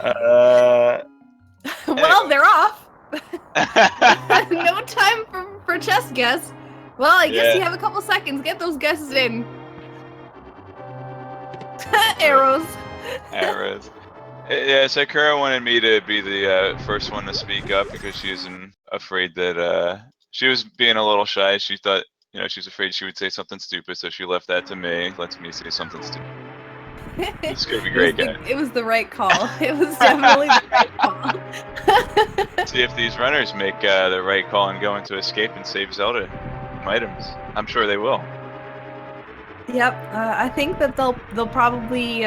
Well, Anyway. they're off. No time for chess guess. Well, I guess you have a couple seconds. Get those guesses in. Arrows. Arrows. Yeah, Sakura wanted me to be the first one to speak up because she was afraid that she was being a little shy. She thought, she was afraid she would say something stupid, so she left that to me. Lets me say something stupid. This is gonna be great, guys. It was the right call. It was definitely the right call. See if these runners make the right call and go into escape and save Zelda items. I'm sure they will. Yep, I think that they'll probably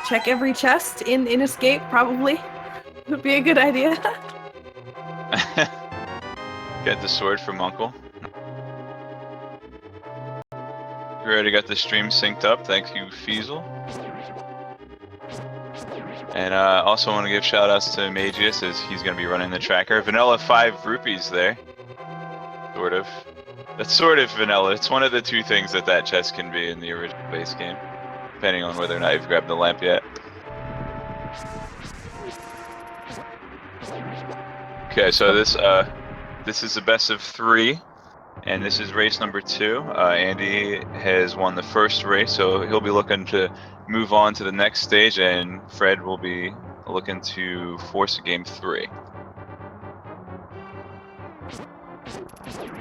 check every chest in escape. Probably would be a good idea. Get the sword from Uncle. We already got the stream synced up. Thank you, Feasel. And also want to give shout outs to Magius as he's going to be running the tracker. Vanilla 5 rupees there. Sort of. That's sort of vanilla. It's one of the two things that chest can be in the original base game. Depending on whether or not you've grabbed the lamp yet. Okay, so this is the best of 3. And this is race number 2. Andy has won the first race, so he'll be looking to move on to the next stage, and Fred will be looking to force a game 3.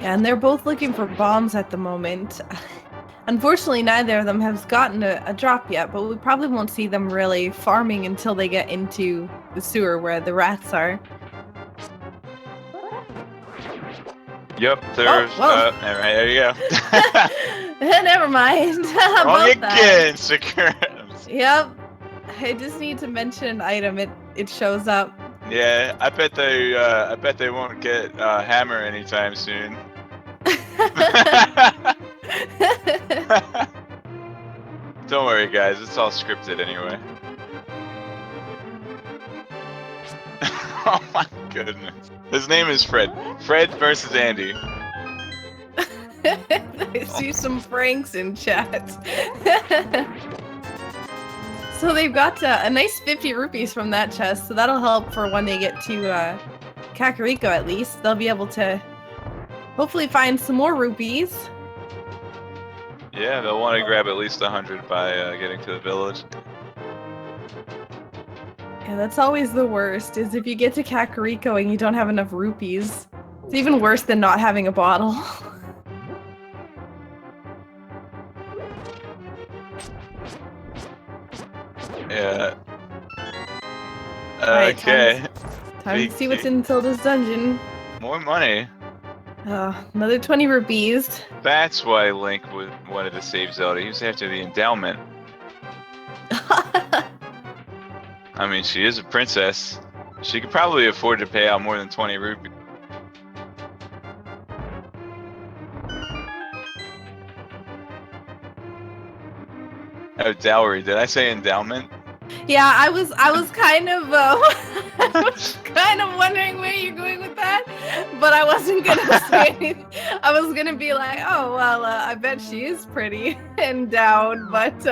Yeah, and they're both looking for bombs at the moment. Unfortunately, neither of them has gotten a drop yet, but we probably won't see them really farming until they get into the sewer where the rats are. Yep, there's. All right, there you go. Never mind. Wrong again, Sakura. Yep. I just need to mention an item. It shows up. Yeah, I bet they won't get Hammer anytime soon. Don't worry, guys. It's all scripted anyway. Oh my goodness. His name is Fred. Fred versus Andy. I see some Franks in chat. So they've got a nice 50 rupees from that chest, so that'll help for when they get to Kakariko at least. They'll be able to hopefully find some more rupees. Yeah, they'll want to grab at least 100 by getting to the village. Yeah, that's always the worst, is if you get to Kakariko and you don't have enough rupees. It's even worse than not having a bottle. Yeah. Right, okay. Time to see what's in Zelda's dungeon. More money. Another 20 rupees. That's why Link wanted to save Zelda. He was after the endowment. I mean, she is a princess. She could probably afford to pay out more than 20 rupees. Oh, dowry. Did I say endowment? Yeah, I was kind of wondering where you're going with that, but I wasn't gonna say anything. I was gonna be like, oh well, I bet she is pretty endowed, but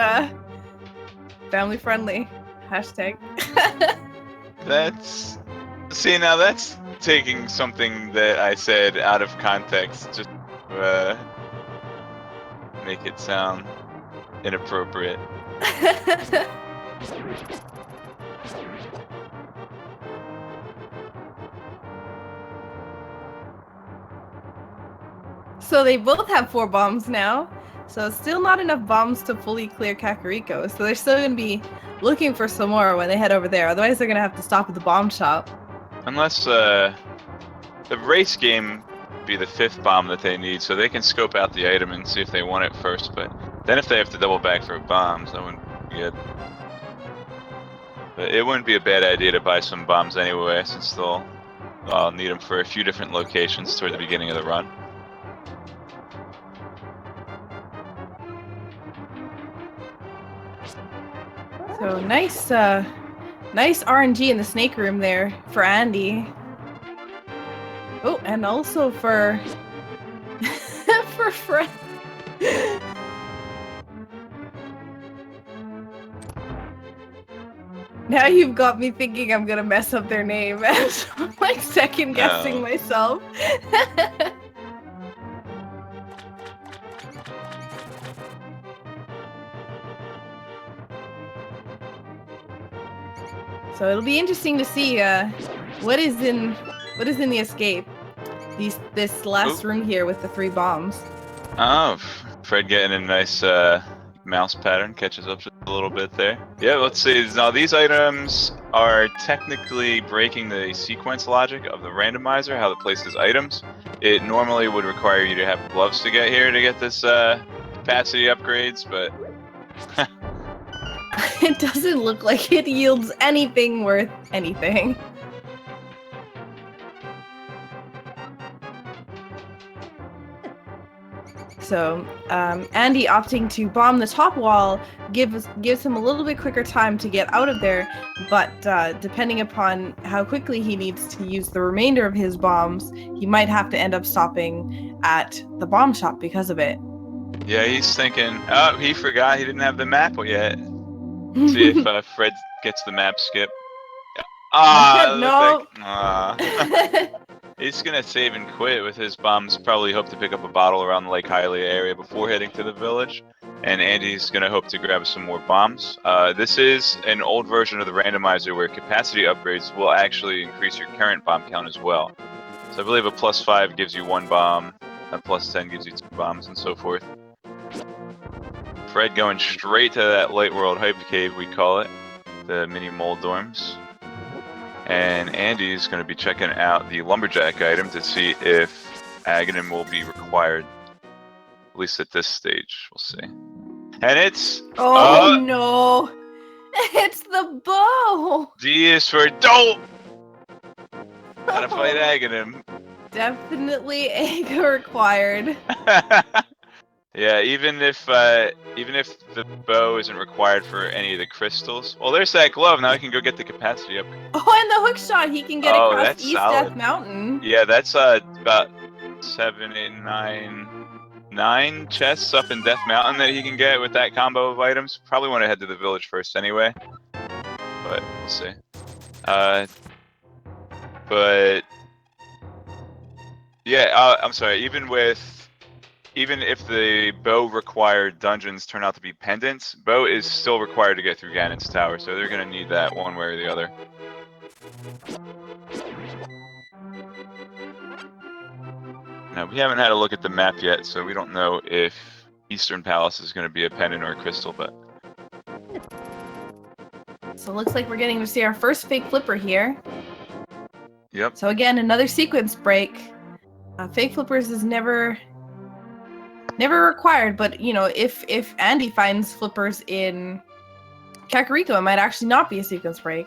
family friendly. Hashtag. Now that's taking something that I said out of context, just to make it sound inappropriate. So they both have 4 bombs now. So it's still not enough bombs to fully clear Kakariko. So they're still going to be looking for some more when they head over there. Otherwise, they're going to have to stop at the bomb shop. Unless the race game be the 5th bomb that they need, so they can scope out the item and see if they want it first. But then if they have to double back for bombs, that wouldn't be good. But it wouldn't be a bad idea to buy some bombs anyway, since they'll need them for a few different locations toward the beginning of the run. So nice RNG in the snake room there for Andy. Oh, and also for for Fred. Now you've got me thinking I'm gonna mess up their name. So I'm like second guessing No. myself. So it'll be interesting to see what is in the escape. This last Oop. room here with the 3 bombs. Oh, Fred getting a nice mouse pattern, catches up just a little bit there. Yeah, let's see. Now these items are technically breaking the sequence logic of the randomizer, how it places items. It normally would require you to have gloves to get here to get this capacity upgrades, but It doesn't look like it yields anything worth anything. So Andy opting to bomb the top wall gives him a little bit quicker time to get out of there, but depending upon how quickly he needs to use the remainder of his bombs, he might have to end up stopping at the bomb shop because of it. yeah, he's thinking, oh, he forgot he didn't have the map yet. See if Fred gets the map skip. Ah, it looked No. like he's gonna save and quit with his bombs. Probably hope to pick up a bottle around the Lake Highly area before heading to the village. And Andy's gonna hope to grab some more bombs. This is an old version of the randomizer where capacity upgrades will actually increase your current bomb count as well. So I believe a +5 gives you 1 bomb, a +10 gives you 2 bombs, and so forth. Fred going straight to that Light World Hype Cave, we call it, the mini mole dorms. And Andy's going to be checking out the lumberjack item to see if Aghanim will be required, at least at this stage. We'll see. And it's no, it's the bow. D is for dope. Gotta fight Aghanim. Definitely egg required. Yeah, even if the bow isn't required for any of the crystals. Well, there's that glove. Now I can go get the capacity up. Oh, and the hook shot he can get across that's East solid. Death Mountain. Yeah, that's about 7, 8, 9 chests up in Death Mountain that he can get with that combo of items. Probably want to head to the village first anyway, but we'll see. But yeah, I'm sorry. Even if the bow required dungeons turn out to be pendants, bow is still required to get through Ganon's tower, so they're gonna need that one way or the other. Now, we haven't had a look at the map yet, so we don't know if Eastern Palace is going to be a pendant or a crystal, but... So it looks like we're getting to see our first fake flipper here. Yep. So again, another sequence break. Fake flippers is never required, but you know, if Andy finds flippers in Kakariko, it might actually not be a sequence break.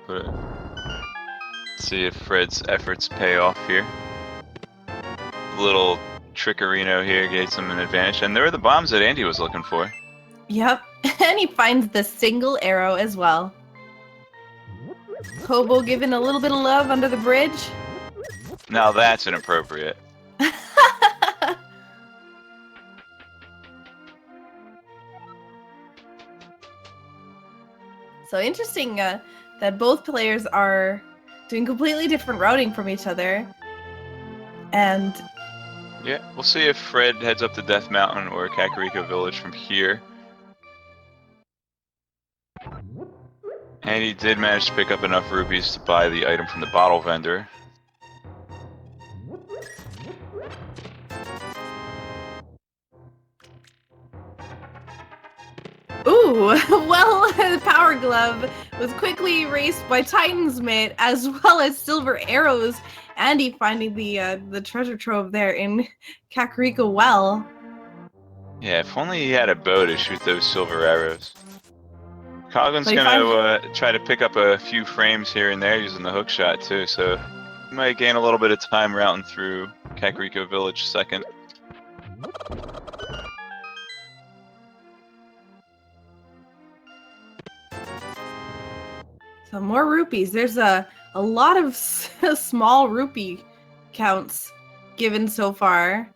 But, see if Fred's efforts pay off here. Little trickerino here gave him an advantage, and there were the bombs that Andy was looking for. Yep, and he finds the single arrow as well. Kobo giving a little bit of love under the bridge. Now that's inappropriate. So interesting that both players are doing completely different routing from each other. And yeah, we'll see if Fred heads up to Death Mountain or Kakariko Village from here. And he did manage to pick up enough rupees to buy the item from the bottle vendor. ooh, well, the Power Glove was quickly erased by Titan's Mitt, as well as silver arrows. Andy finding the treasure trove there in Kakariko Well. Yeah, if only he had a bow to shoot those silver arrows. Coughlin's gonna try to pick up a few frames here and there using the hook shot too, so he might gain a little bit of time routing through Kakariko Village second. So more rupees. There's a lot of small rupee counts given so far.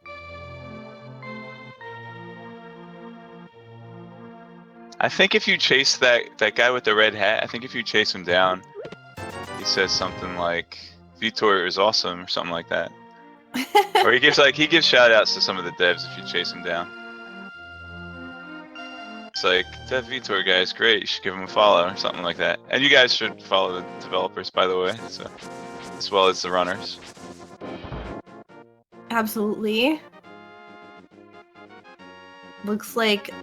I think if you chase that guy with the red hat, I think if you chase him down, he says something like Vitor is awesome or something like that. Or he gives shout outs to some of the devs if you chase him down. It's like, that Vitor guy is great, you should give him a follow or something like that. And you guys should follow the developers, by the way, so, as well as the runners. Absolutely. Looks like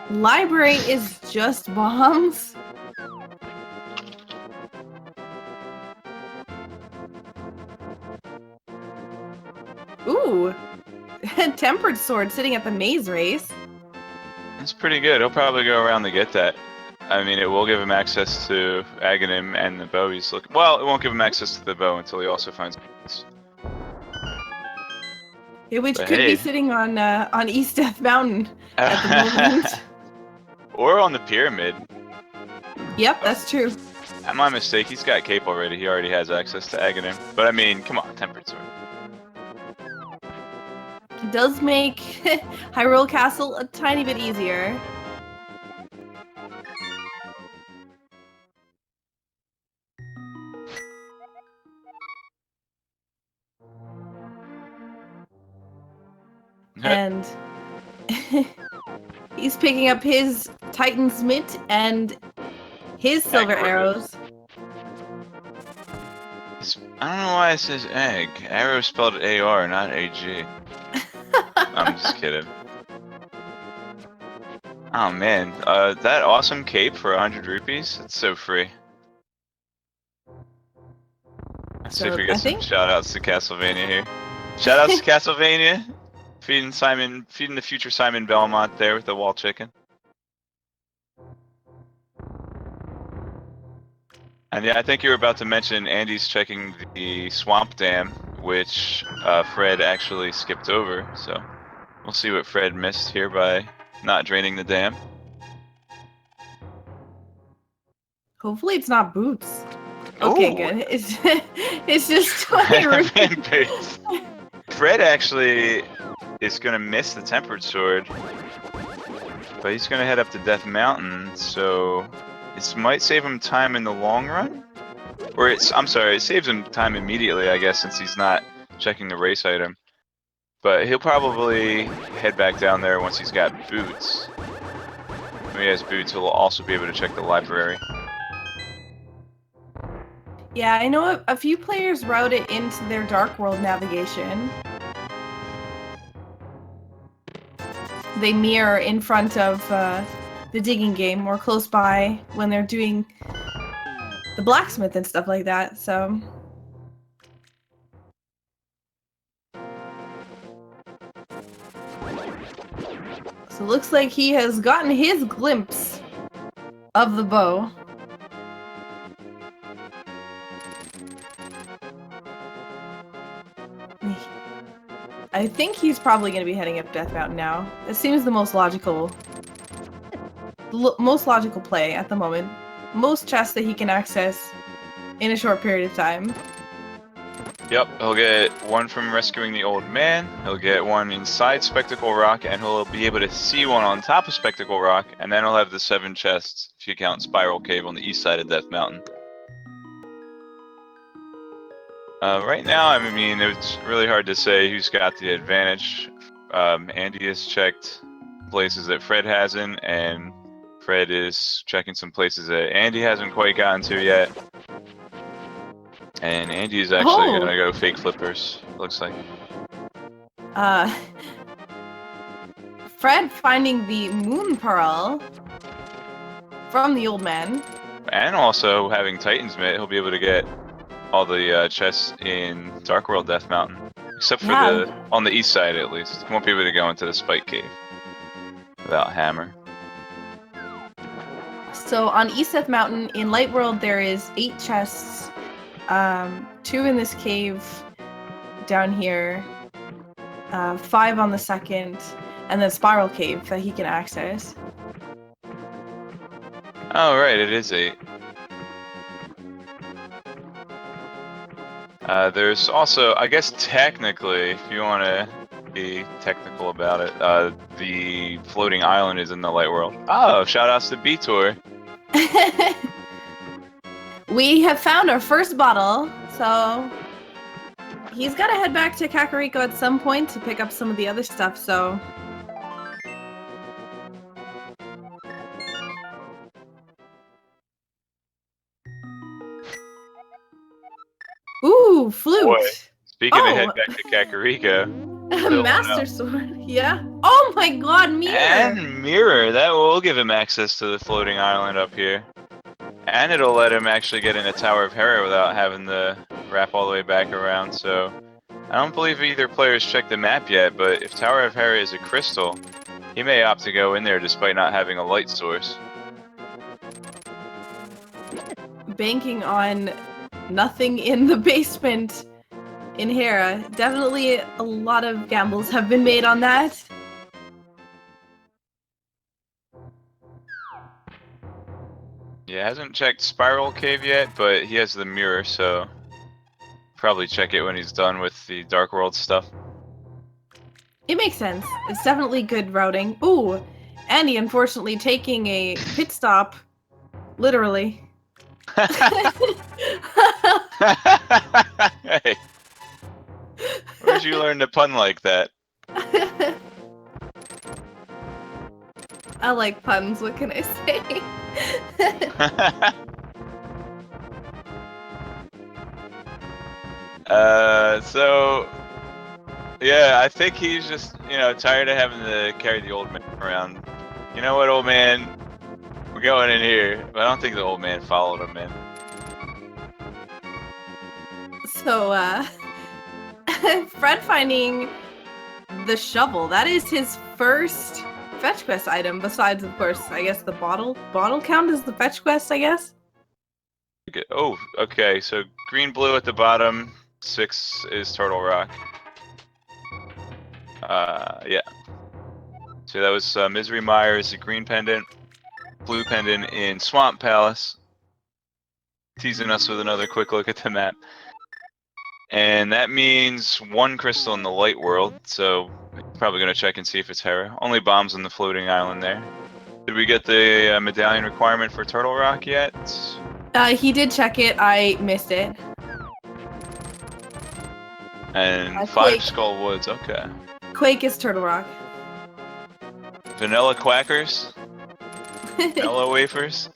library is just bombs. Ooh. Tempered sword sitting at the maze race. That's pretty good. He'll probably go around to get that. I mean, it will give him access to Aghanim and the bow he's looking. Well, it won't give him access to the bow until he also finds. Which But could hey. be sitting on East Death Mountain at the moment. Or on the pyramid. Yep, that's true. Am I mistake? He's got cape already. He already has access to Aghanim. But I mean, come on, tempered sword. It does make Hyrule Castle a tiny bit easier. And he's picking up his Titan's Mitt and his silver arrows. I don't know why it says egg. Arrow spelled A-R, not A-G. I'm just kidding. Oh man, that awesome cape for 100 rupees? It's so free. Let's see if we get some shout-outs to Castlevania here. Shout-outs to Castlevania! Feeding the future Simon Belmont there with the wall chicken. And yeah, I think you were about to mention Andy's checking the swamp dam, which Fred actually skipped over, so we'll see what Fred missed here by not draining the dam. Hopefully it's not boots. Okay, good. It's just 20 rupees. Fred actually is gonna miss the tempered sword, but he's gonna head up to Death Mountain, so this might save him time in the long run? Or I'm sorry, it saves him time immediately, I guess, since he's not checking the race item. But he'll probably head back down there once he's got boots. When he has boots, he'll also be able to check the library. Yeah, I know a few players route it into their Dark World navigation. They mirror in front of the digging game or close by when they're doing the blacksmith and stuff like that, so... So it looks like he has gotten his glimpse of the bow. I think he's probably going to be heading up Death Mountain now. It seems the most logical play at the moment. Most chests that he can access in a short period of time. Yep, he'll get one from rescuing the old man, he'll get one inside Spectacle Rock, and he'll be able to see one on top of Spectacle Rock, and then he'll have the 7 chests, if you count Spiral Cave on the east side of Death Mountain. Right now, I mean, it's really hard to say who's got the advantage. Andy has checked places that Fred hasn't, and Fred is checking some places that Andy hasn't quite gotten to yet. And Andy is actually gonna go fake flippers, looks like. Fred finding the Moon Pearl from the old man. And also having Titan's Mitt, he'll be able to get all the chests in Dark World Death Mountain. Except for on the east side at least. He won't be able to go into the Spike Cave without Hammer. So on East Death Mountain, in Light World, there is 8 chests. 2 in this cave down here. 5 on the second. And then Spiral Cave that he can access. Oh right, it is 8. There's also, I guess technically, if you want to be technical about it. The floating island is in the light world. Oh, shout outs to B-Tour. We have found our first bottle, so he's got to head back to Kakariko at some point to pick up some of the other stuff, so... Ooh, flute! Boy, speaking to head Oh! back to Kakariko. Master Sword, yeah. Oh my god, mirror! And mirror, that will give him access to the floating island up here. And it'll let him actually get in a Tower of Hera without having to wrap all the way back around, so... I don't believe either player's checked the map yet, but if Tower of Hera is a crystal, he may opt to go in there despite not having a light source. Banking on nothing in the basement in Hera. Definitely a lot of gambles have been made on that. Yeah, hasn't checked Spiral Cave yet, but he has the mirror, so probably check it when he's done with the Dark World stuff. It makes sense. It's definitely good routing. Ooh, Andy unfortunately taking a pit stop, literally. Hey, where'd you learn to pun like that? I like puns, what can I say? So, yeah, I think he's just, tired of having to carry the old man around. You know what, old man? We're going in here. But I don't think the old man followed him in. So, Fred finding the shovel. That is his first fetch quest item, besides, of course, I guess the bottle. Bottle count as the fetch quest, I guess? Oh, okay, so green, blue at the bottom. 6 is Turtle Rock. Yeah. So that was Misery Myers, the green pendant, blue pendant in Swamp Palace. Teasing us with another quick look at the map. And that means 1 crystal in the light world, so probably gonna check and see if it's Hera. Only bombs on the floating island there. Did we get the medallion requirement for Turtle Rock yet? He did check it, I missed it. And 5 Quake. Skull Woods, okay. Quake is Turtle Rock. Vanilla Quackers? Vanilla Wafers?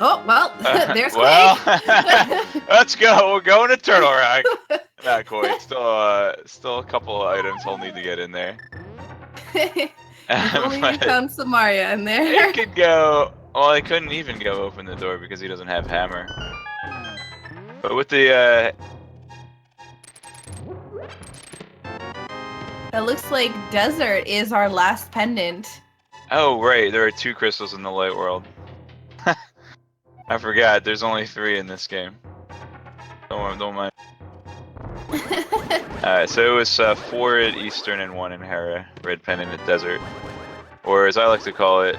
Oh, well, there's well, Quake! let's go. We're going to Turtle Rock. Not quite. Still a couple of items I'll need to get in there. If only we found Samaria in there. It could go... Well, I couldn't even go open the door because he doesn't have hammer. But with the... It looks like desert is our last pendant. Oh, right. There are 2 crystals in the light world. I forgot. There's only 3 in this game. Don't mind. Alright, so it was 4 at Eastern and 1 in Hera. Red pendant at Desert. Or as I like to call it,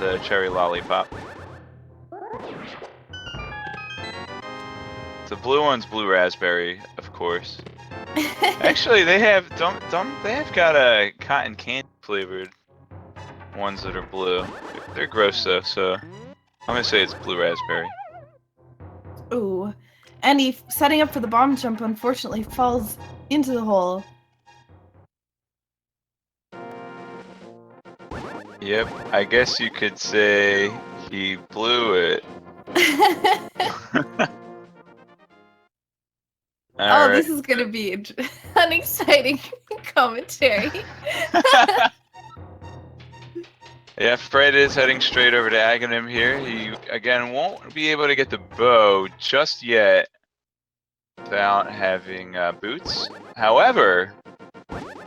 the Cherry Lollipop. The blue one's Blue Raspberry, of course. Actually, they have they have got a cotton candy flavored ones that are blue. They're gross though, so I'm gonna say it's Blue Raspberry. Ooh. And he, setting up for the bomb jump, unfortunately falls into the hole. Yep, I guess you could say he blew it. Oh, Right. this is gonna be an exciting commentary. Yeah, Fred is heading straight over to Aghanim here. He, again, won't be able to get the bow just yet without having boots. However,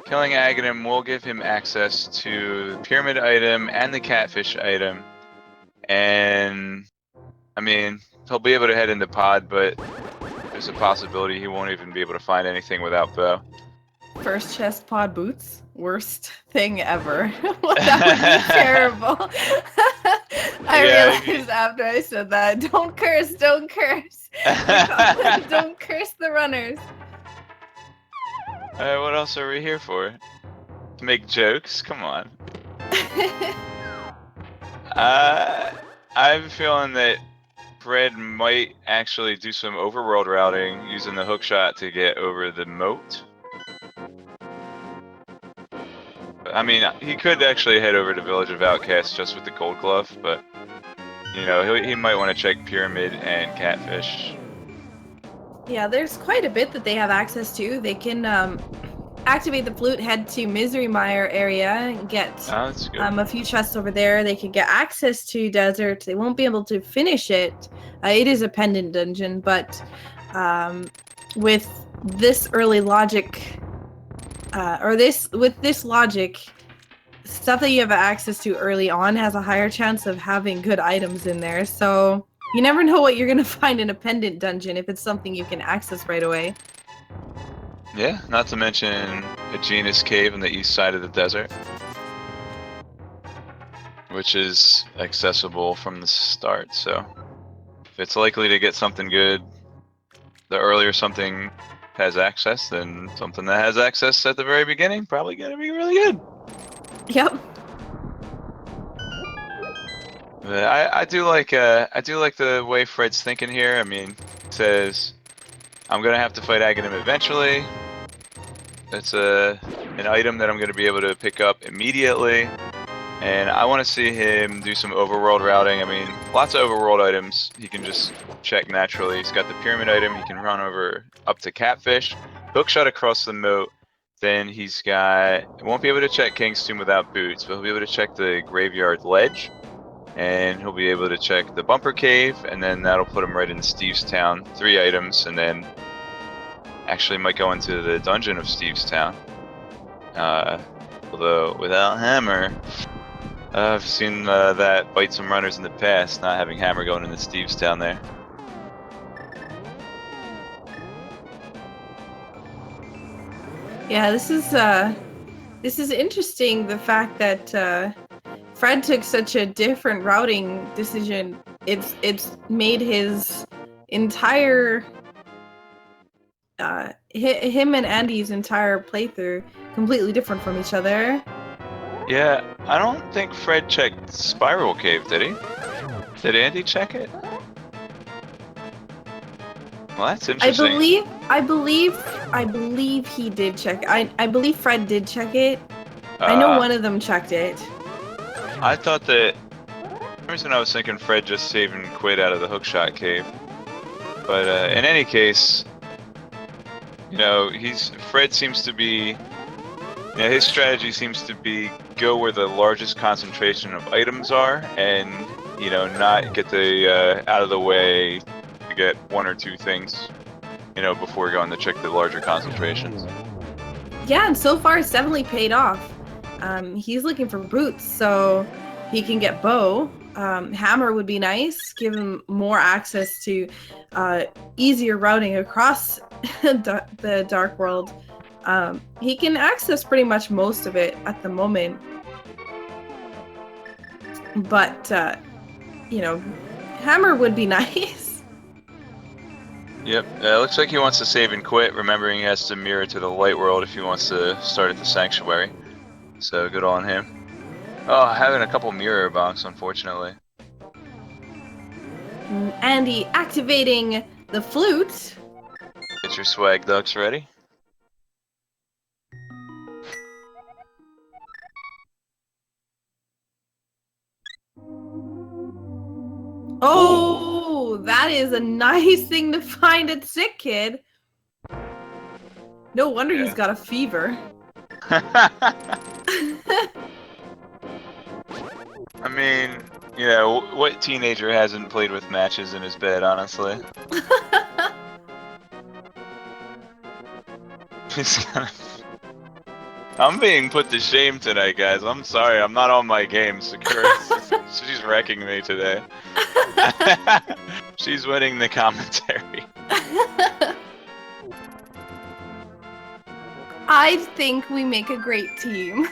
killing Aghanim will give him access to the pyramid item and the catfish item. And, I mean, he'll be able to head into pod, but there's a possibility he won't even be able to find anything without bow. First chest pod boots? Worst thing ever. That would be terrible. I Yeah. realized after I said that, don't curse, don't curse. Don't curse the runners. Alright, what else are we here for? To make jokes? Come on. I have a feeling that Fred might actually do some overworld routing using the hookshot to get over the moat. I mean, he could actually head over to Village of Outcasts just with the Gold Glove, but you know, he might want to check Pyramid and Catfish. Yeah, there's quite a bit that they have access to. They can activate the flute, head to Misery Mire area, and get Oh, that's good. a few chests over there. They can get access to Desert. They won't be able to finish it. It is a pendant dungeon, but with this early logic, with this logic, stuff that you have access to early on has a higher chance of having good items in there. So you never know what you're gonna find in a pendant dungeon if it's something you can access right away. Yeah, not to mention Aegina's Cave on the east side of the desert, which is accessible from the start, so if it's likely to get something good, the earlier something has access, then something that has access at the very beginning probably gonna be really good. Yep. But I do like the way Fred's thinking here. I mean, he says, I'm gonna have to fight Aghanim eventually. It's an item that I'm gonna be able to pick up immediately. And I want to see him do some overworld routing. I mean, lots of overworld items he can just check naturally. He's got the pyramid item. He can run over up to Catfish, hookshot across the moat. Then he's got, won't be able to check King's Tomb without boots, but he'll be able to check the Graveyard Ledge. And he'll be able to check the Bumper Cave, and then that'll put him right in Steve's Town. 3 items, and then actually might go into the dungeon of Steve's Town. Although without Hammer, I've seen that bite some runners in the past, not having Hammer going into Steve's Town there. Yeah, this is interesting. The fact that Fred took such a different routing decision. It's made his entire him and Andy's entire playthrough completely different from each other. Yeah, I don't think Fred checked Spiral Cave, did he? Did Andy check it? Well, that's interesting. I believe he did check. I believe Fred did check it. I know one of them checked it. I thought that, for some reason I was thinking Fred just saved and quit out of the hookshot cave. But in any case, you know, Fred seems to be, you know, his strategy seems to be go where the largest concentration of items are, and you know, not get the out of the way to get 1 or 2 things, you know, before going to check the larger concentrations. Yeah, and so far it's definitely paid off. He's looking for boots, so he can get bow. Hammer would be nice, give him more access to easier routing across the Dark World. He can access pretty much most of it at the moment. But, you know, Hammer would be nice. Yep, looks like he wants to save and quit, remembering he has to mirror to the light world if he wants to start at the sanctuary. So good on him. Oh, having a couple mirror box, unfortunately. Andy activating the flute. Get your swag ducks ready. Oh, that is a nice thing to find at Sick Kid. No wonder he's got a fever. I mean, you know, what teenager hasn't played with matches in his bed, honestly? I'm being put to shame tonight, guys. I'm sorry, I'm not on my game. She's wrecking me today. She's winning the commentary. I think we make a great team.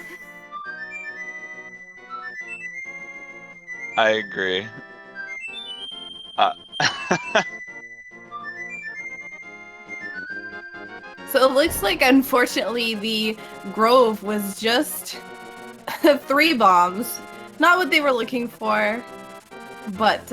I agree. Uh, So it looks like, unfortunately, the Grove was just 3 bombs. Not what they were looking for, but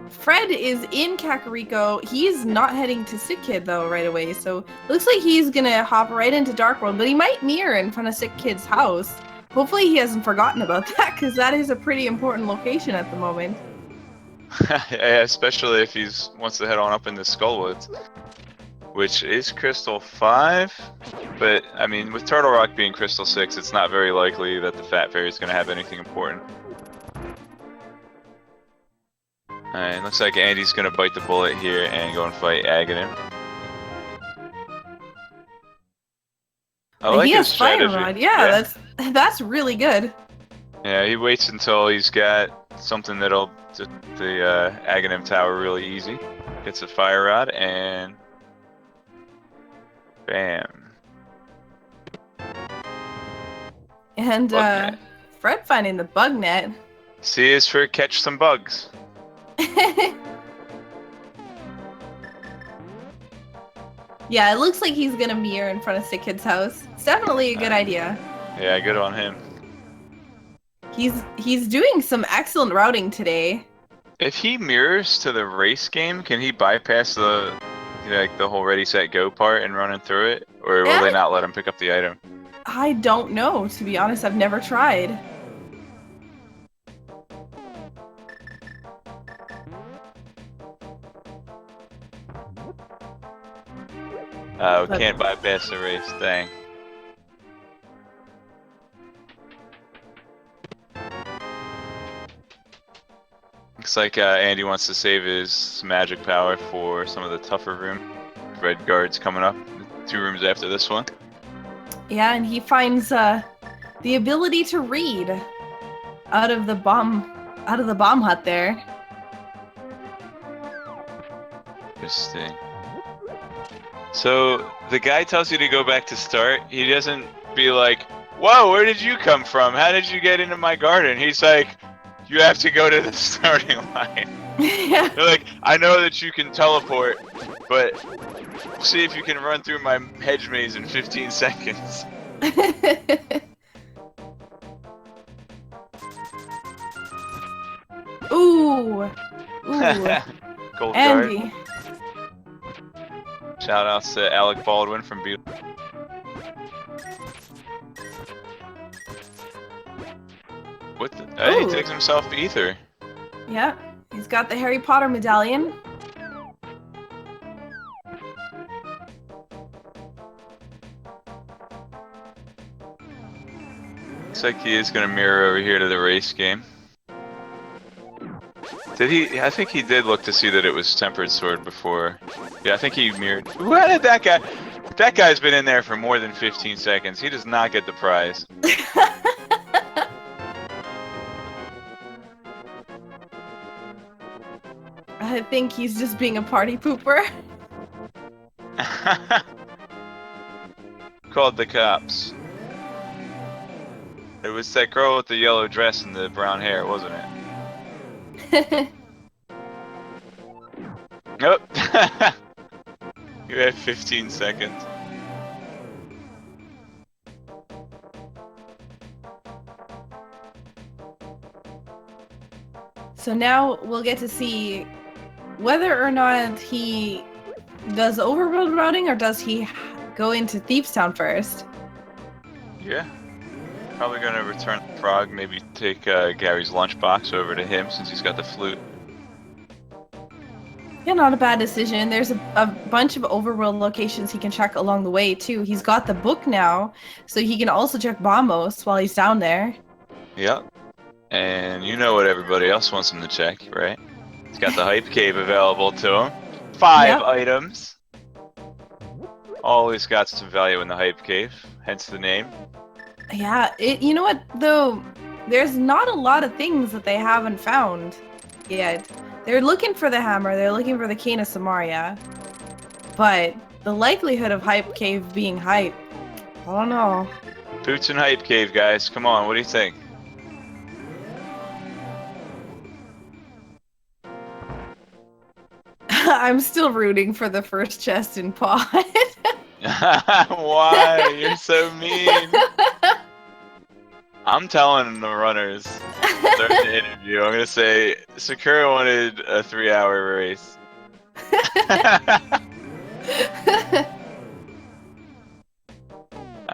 Fred is in Kakariko. He's not heading to Sick Kid, though, right away, so looks like he's gonna hop right into Dark World, but he might mirror in front of Sick Kid's house. Hopefully he hasn't forgotten about that, because that is a pretty important location at the moment. yeah, especially if he's wants to head on up into Skullwoods, which is Crystal 5. But I mean, with Turtle Rock being Crystal 6, it's not very likely that the Fat Fairy is going to have anything important. Alright, looks like Andy's going to bite the bullet here and go and fight Aghanim. I like He his has Fire strategy. Rod. Yeah, that's really good. Yeah, he waits until he's got something that'll get the Aghanim Tower really easy. Gets a Fire Rod and bam. And Fred finding the bug net. C is for catch some bugs. Yeah, it looks like he's gonna mirror in front of Sick Kid's house. It's definitely a good idea. Yeah, good on him. He's doing some excellent routing today. If he mirrors to the race game, can he bypass the like the whole ready set go part and running through it, or will they not let him pick up the item? I don't know, to be honest. I've never tried. We can't bypass the race. Dang. Looks like Andy wants to save his magic power for some of the tougher room. Red guards coming up, 2 rooms after this one. Yeah, and he finds the ability to read out of the bomb hut there. Interesting. So the guy tells you to go back to start. He doesn't be like, "Whoa, where did you come from? How did you get into my garden?" He's like, "You have to go to the starting line." Yeah. They're like, "I know that you can teleport, but see if you can run through my hedge maze in 15 seconds." Ooh. Ooh. Gold Andy. card. Shout outs to Alec Baldwin from Beetle. What the? Hey, he takes himself ether. Yeah, he's got the Harry Potter medallion. Looks like he is gonna mirror over here to the race game. Did he? I think he did look to see that it was Tempered Sword before. Yeah, I think he mirrored. Where did that guy? That guy's been in there for more than 15 seconds. He does not get the prize. I think he's just being a party pooper. Called the cops. It was that girl with the yellow dress and the brown hair, wasn't it? Nope. You had 15 seconds. So now we'll get to see whether or not he does overworld routing or does he go into Thieves Town first. Yeah. Probably gonna return the frog, maybe take Gary's lunchbox over to him since he's got the flute. Yeah, not a bad decision. There's a bunch of overworld locations he can check along the way, too. He's got the book now, so he can also check Bombos while he's down there. Yep. And you know what everybody else wants him to check, right? He's got the Hype Cave available to him. 5 items. Always got some value in the Hype Cave, hence the name. Yeah, you know what, though? There's not a lot of things that they haven't found yet. They're looking for the hammer, they're looking for the Cane of Samaria. But the likelihood of Hype Cave being hype, I don't know. Boots and Hype Cave, guys. Come on, what do you think? I'm still rooting for the first chest in pod. Why? You're so mean. I'm telling the runners during the interview, I'm gonna say Sakura wanted a 3-hour race.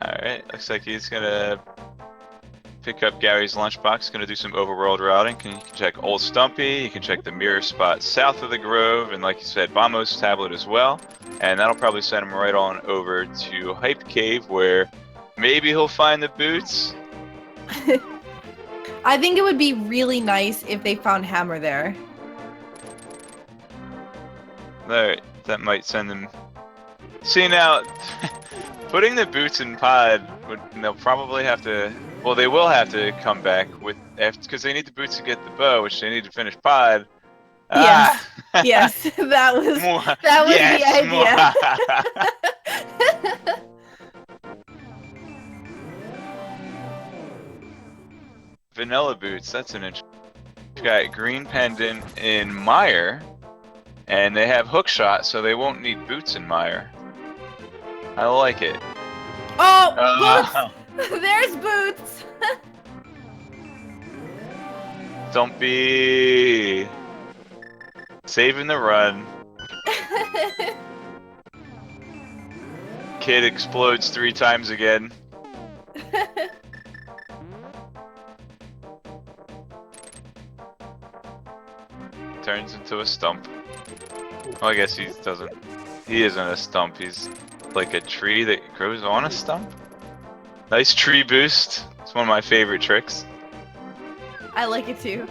Alright, looks like he's gonna pick up Gary's lunchbox, gonna do some overworld routing. You can check Old Stumpy, you can check the mirror spot south of the Grove, and like you said, Bamo's tablet as well. And that'll probably send him right on over to Hype Cave, where maybe he'll find the boots. I think it would be really nice if they found Hammer there. Alright, that might send them... See now, putting the boots in pod, they'll probably have to... Well, they will have to come back with... Because they need the boots to get the bow, which they need to finish pod. Yes, yes, that was yes, the idea. Vanilla boots, that's an interesting. We've got green pendant in Mire, and they have hook shot, so they won't need boots in Mire. I like it. Oh, boots! There's boots! Don't be saving the run. Kid explodes 3 times again. Turns into a stump. Well, I guess he doesn't. He isn't a stump. He's like a tree that grows on a stump. Nice tree boost. It's one of my favorite tricks. I like it too.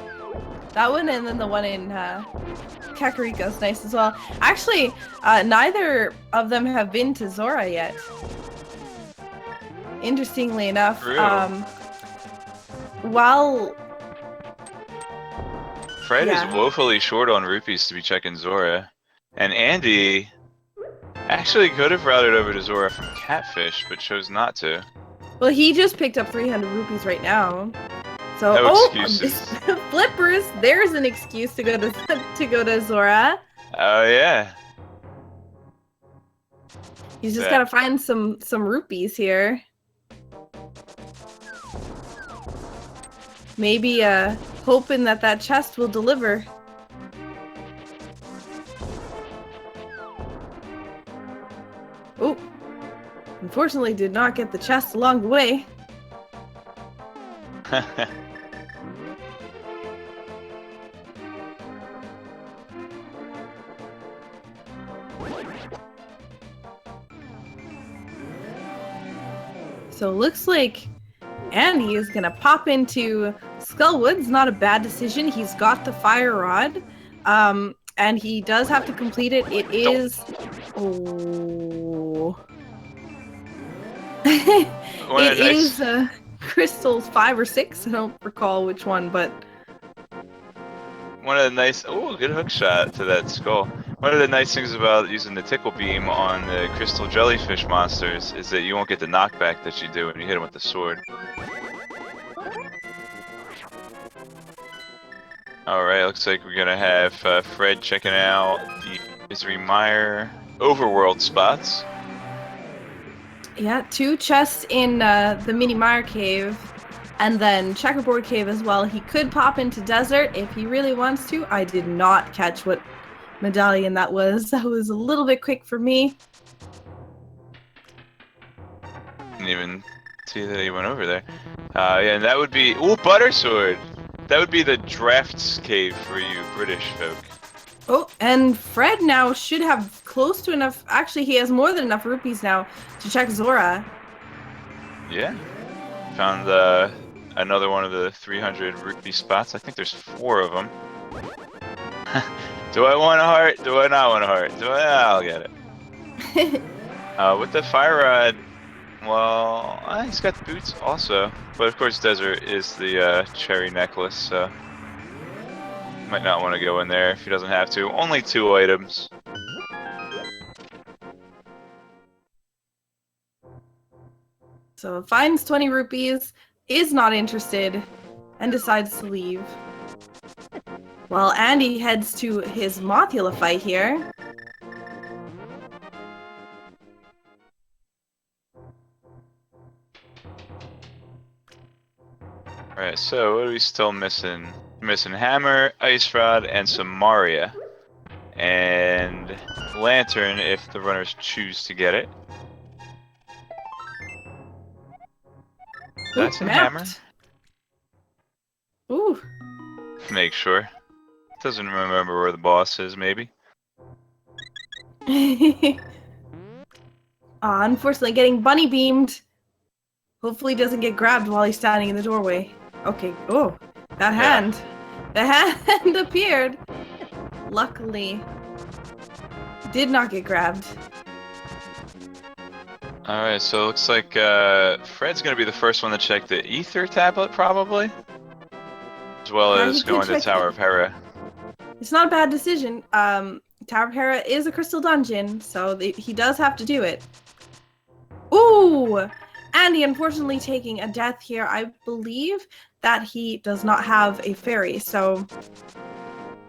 That one and then the one in Kakariko is nice as well. Actually, neither of them have been to Zora yet. Interestingly enough, while Fred is woefully short on rupees to be checking Zora, and Andy actually could have routed over to Zora from Catfish, but chose not to. Well, he just picked up 300 rupees right now. So, no excuses. Flippers, there's an excuse to go to Zora. Oh yeah. He's just gotta find some rupees here. Maybe hoping that chest will deliver. Oh, unfortunately did not get the chest along the way. So it looks like Andy is gonna pop into Skullwood's. Not a bad decision. He's got the fire rod, and he does have to complete it. It is it is crystals 5 or 6. I don't recall which one, but one of the nice good hook shot to that skull. One of the nice things about using the tickle beam on the crystal jellyfish monsters is that you won't get the knockback that you do when you hit them with the sword. Alright, looks like we're gonna have Fred checking out the Misery Mire overworld spots. Yeah, 2 chests in the Mini Mire Cave, and then Checkerboard Cave as well. He could pop into Desert if he really wants to. I did not catch what medallion that was. That was a little bit quick for me. Didn't even see that he went over there. Yeah, and that would be Butter Sword. That would be the Drafts Cave for you British folk. Oh, and Fred now should have close to enough. Actually, he has more than enough rupees now to check Zora. Yeah. Found another one of the 300 rupee spots. I think there's 4 of them. Do I want a heart? Do I not want a heart? I'll get it. With the fire rod, well, he's got the boots also. But of course, Desert is the cherry necklace, so might not want to go in there if he doesn't have to. Only 2 items. So finds 20 rupees, is not interested, and decides to leave. While Andy heads to his Mothula fight here. Alright, so what are we still missing? Missing hammer, ice rod, and some Maria. And lantern if the runners choose to get it. Did I Ooh, say hammer? mapped. Ooh. Make sure. Doesn't remember where the boss is, maybe. Unfortunately, getting bunny beamed. Hopefully, doesn't get grabbed while he's standing in the doorway. Okay. Oh, that hand. The hand appeared. Luckily, did not get grabbed. Alright, so it looks like Fred's gonna be the first one to check the ether tablet, probably. As well Yeah, as he could going to check Tower it. of Hera. It's not a bad decision. Tower of Hera is a crystal dungeon, so he does have to do it. Ooh! Andy, unfortunately, taking a death here. I believe that he does not have a fairy, so...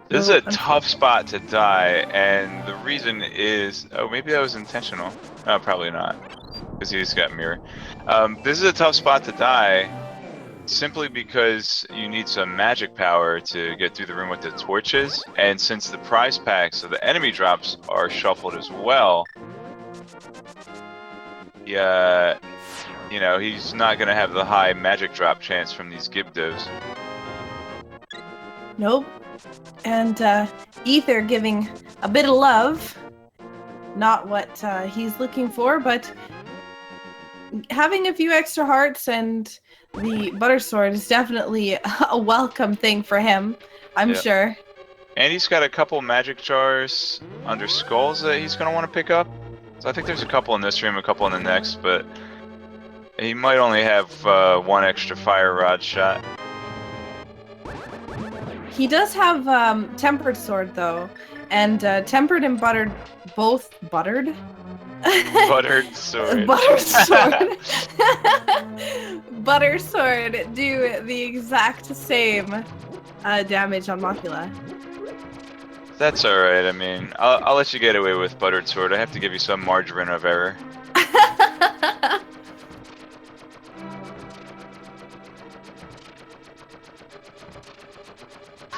This is a tough spot to die, and the reason is... Oh, maybe that was intentional. Oh, probably not. Because he's got mirror. This is a tough spot to die, simply because you need some magic power to get through the room with the torches, and since the prize packs of the enemy drops are shuffled as well, yeah, you know, he's not gonna have the high magic drop chance from these Gibdos. Nope. And Ether giving a bit of love. Not what he's looking for, but having a few extra hearts and the butter sword is definitely a welcome thing for him, I'm sure. And he's got a couple magic jars under skulls that he's gonna want to pick up. So I think there's a couple in this room, a couple in the next, but he might only have one extra fire rod shot. He does have tempered sword though, and tempered and buttered, both buttered. Buttered sword. Butter sword. Butter sword do the exact same damage on Mothula. That's alright, I mean, I'll let you get away with buttered sword. I have to give you some margin of error.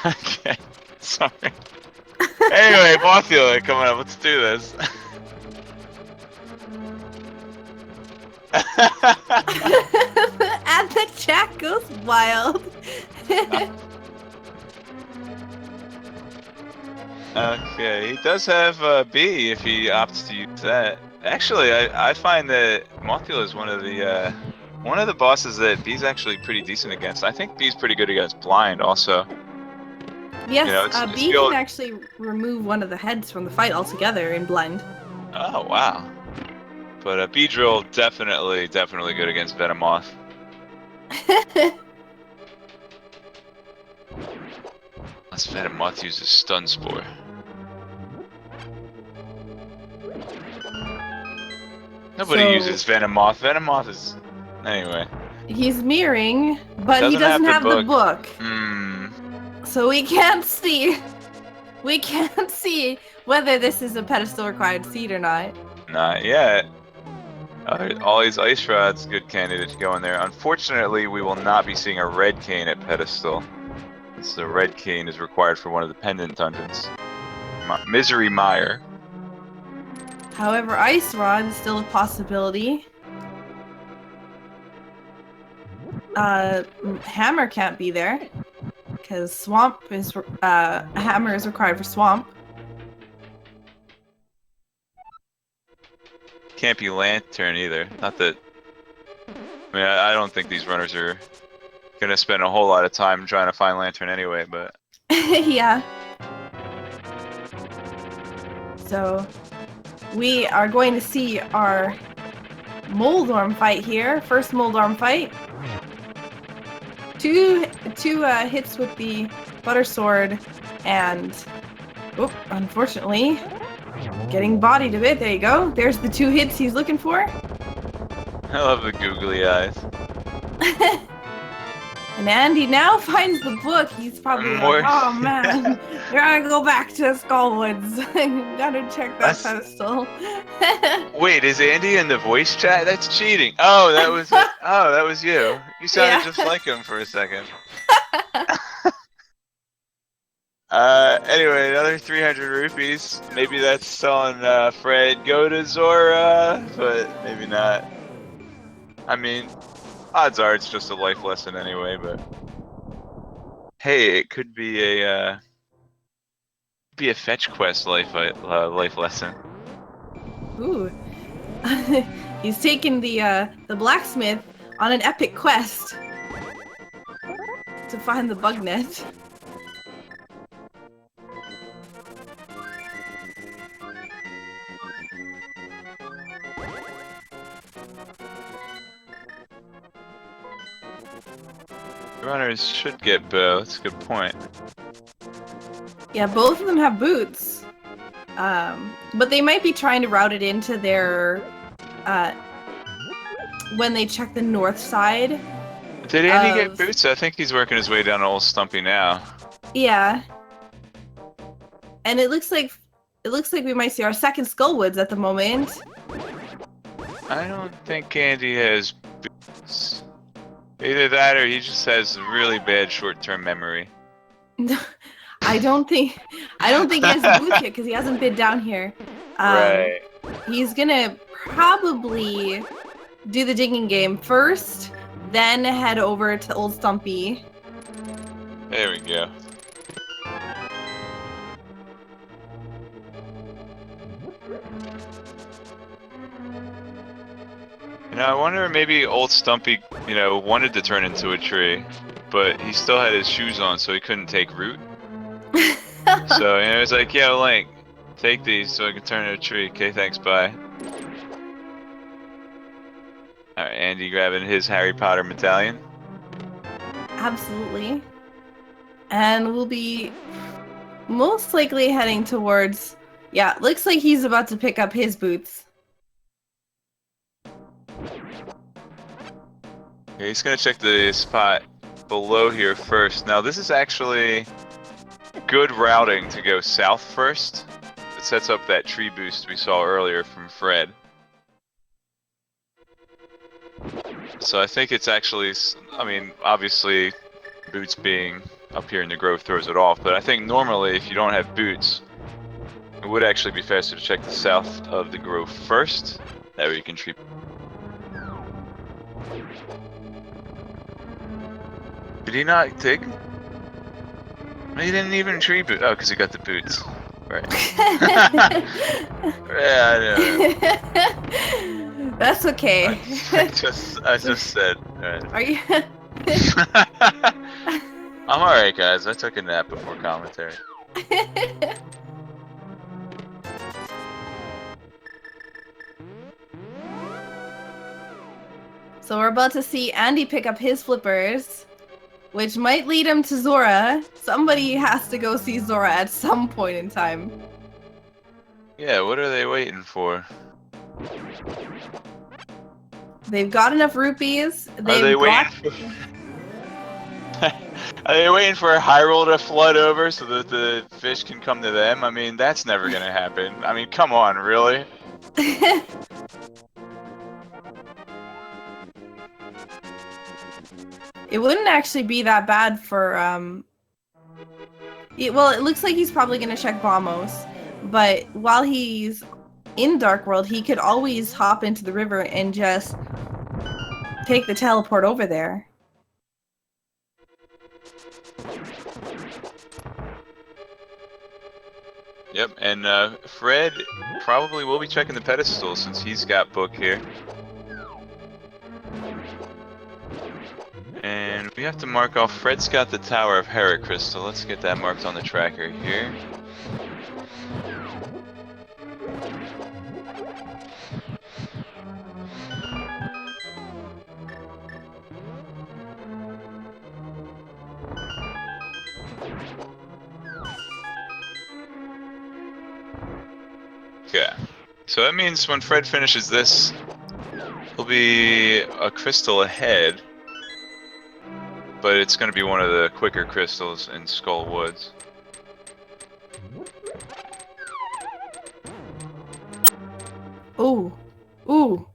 Okay, sorry. Anyway, Mothula coming up, let's do this. And the chat goes wild. Okay, he does have B if he opts to use that. Actually, I find that Mothula is one of the bosses that B's actually pretty decent against. I think B's pretty good against blind also. Yes, You know, it's B can actually remove one of the heads from the fight altogether in blind. Oh wow. But B-Drill definitely good against Venomoth. Unless Venomoth uses Stun Spore. Nobody uses Venomoth. Venomoth is... Anyway. He's mirroring, but he doesn't have the book. So we can't see. We can't see whether this is a pedestal required seed or not. Not yet. All these ice rods, good candidate to go in there. Unfortunately, we will not be seeing a red cane at pedestal. Since the red cane is required for one of the pendant dungeons. Misery Mire. However, ice rod is still a possibility. Hammer can't be there because swamp is hammer is required for swamp. Can't be lantern either. Not that. I mean, I don't think these runners are gonna spend a whole lot of time trying to find lantern anyway. But yeah. So we are going to see our Moldorm fight here. First Moldorm fight. Two hits with the butter sword, and unfortunately, getting bodied a bit. There you go. There's the 2 hits he's looking for. I love the googly eyes. And Andy now finds the book. He's probably like, More. oh man, gotta go back to Skullwoods. Gotta check that That's- pedestal. Wait, is Andy in the voice chat? That's cheating. Oh, that was it. Oh, that was you. You sounded Yeah. just like him for a second. Anyway, another 300 rupees. Maybe that's telling Fred go to Zora, but maybe not. I mean, odds are it's just a life lesson anyway. But hey, it could be a fetch quest life lesson. Ooh. He's taken the blacksmith on an epic quest to find the bug net. Runners should get bow. That's a good point. Yeah, both of them have boots. But they might be trying to route it into their when they check the north side. Did Andy get boots? I think he's working his way down to Old Stumpy now. Yeah. And it looks like we might see our second Skullwoods at the moment. I don't think Andy has boots. Either that or he just has really bad short-term memory. I don't think he has the boots yet because he hasn't been down here. Right. He's gonna probably do the digging game first, then head over to Old Stumpy. There we go. You know, I wonder maybe Old Stumpy, wanted to turn into a tree, but he still had his shoes on, so he couldn't take root. So, it's like, yeah, Link, take these so I can turn into a tree. Okay, thanks, bye. Alright, Andy grabbing his Harry Potter medallion. Absolutely. And we'll be most likely heading towards... Yeah, looks like he's about to pick up his boots. Yeah, he's gonna check the spot below here first. Now, this is actually good routing to go south first. It sets up that tree boost we saw earlier from Fred. So I think it's actually, obviously boots being up here in the grove throws it off, but I think normally if you don't have boots, it would actually be faster to check the south of the grove first. That way you can tree. Did he not dig? He didn't even tree boot. Oh, because he got the boots. Right. Yeah, I know. That's okay. I just said. Right. Are you? I'm alright, guys. I took a nap before commentary. So we're about to see Andy pick up his flippers, which might lead him to Zora. Somebody has to go see Zora at some point in time. Yeah, what are they waiting for? They've got enough rupees. Are they waiting for Hyrule to flood over so that the fish can come to them? I mean, that's never gonna happen. I mean, come on, really? It wouldn't actually be that bad for, well, it looks like he's probably going to check Bombos, but while he's in Dark World, he could always hop into the river and just take the teleport over there. Yep, and Fred probably will be checking the pedestal since he's got book here. And we have to mark off, Fred's got the Tower of Heracrystal. Let's get that marked on the tracker here. Okay, so that means when Fred finishes this, he'll be a crystal ahead. but it's going to be one of the quicker crystals in Skull Woods. Ooh. Ooh.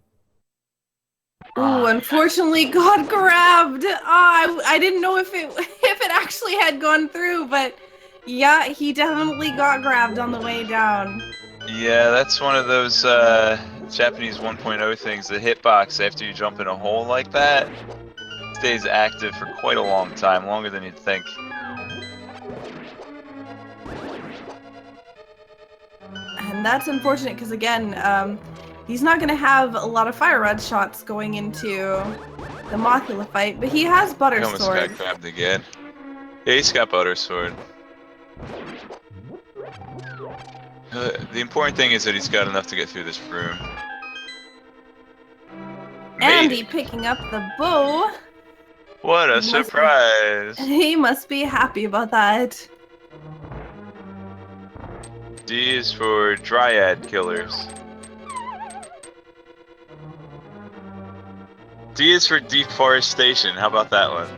Ooh, unfortunately got grabbed. I didn't know if it actually had gone through, but yeah, he definitely got grabbed on the way down. Yeah, that's one of those Japanese 1.0 things. The hitbox after you jump in a hole like that stays active for quite a long time, longer than you'd think. And that's unfortunate because again, he's not going to have a lot of fire rod shots going into the Mothula fight, but he has Butter He almost Sword. got grabbed again. Yeah, he's got Butter Sword. The important thing is that he's got enough to get through this room. Andy picking up the bow. What a surprise! He must be happy about that. D is for Dryad Killers. D is for Deforestation. How about that one?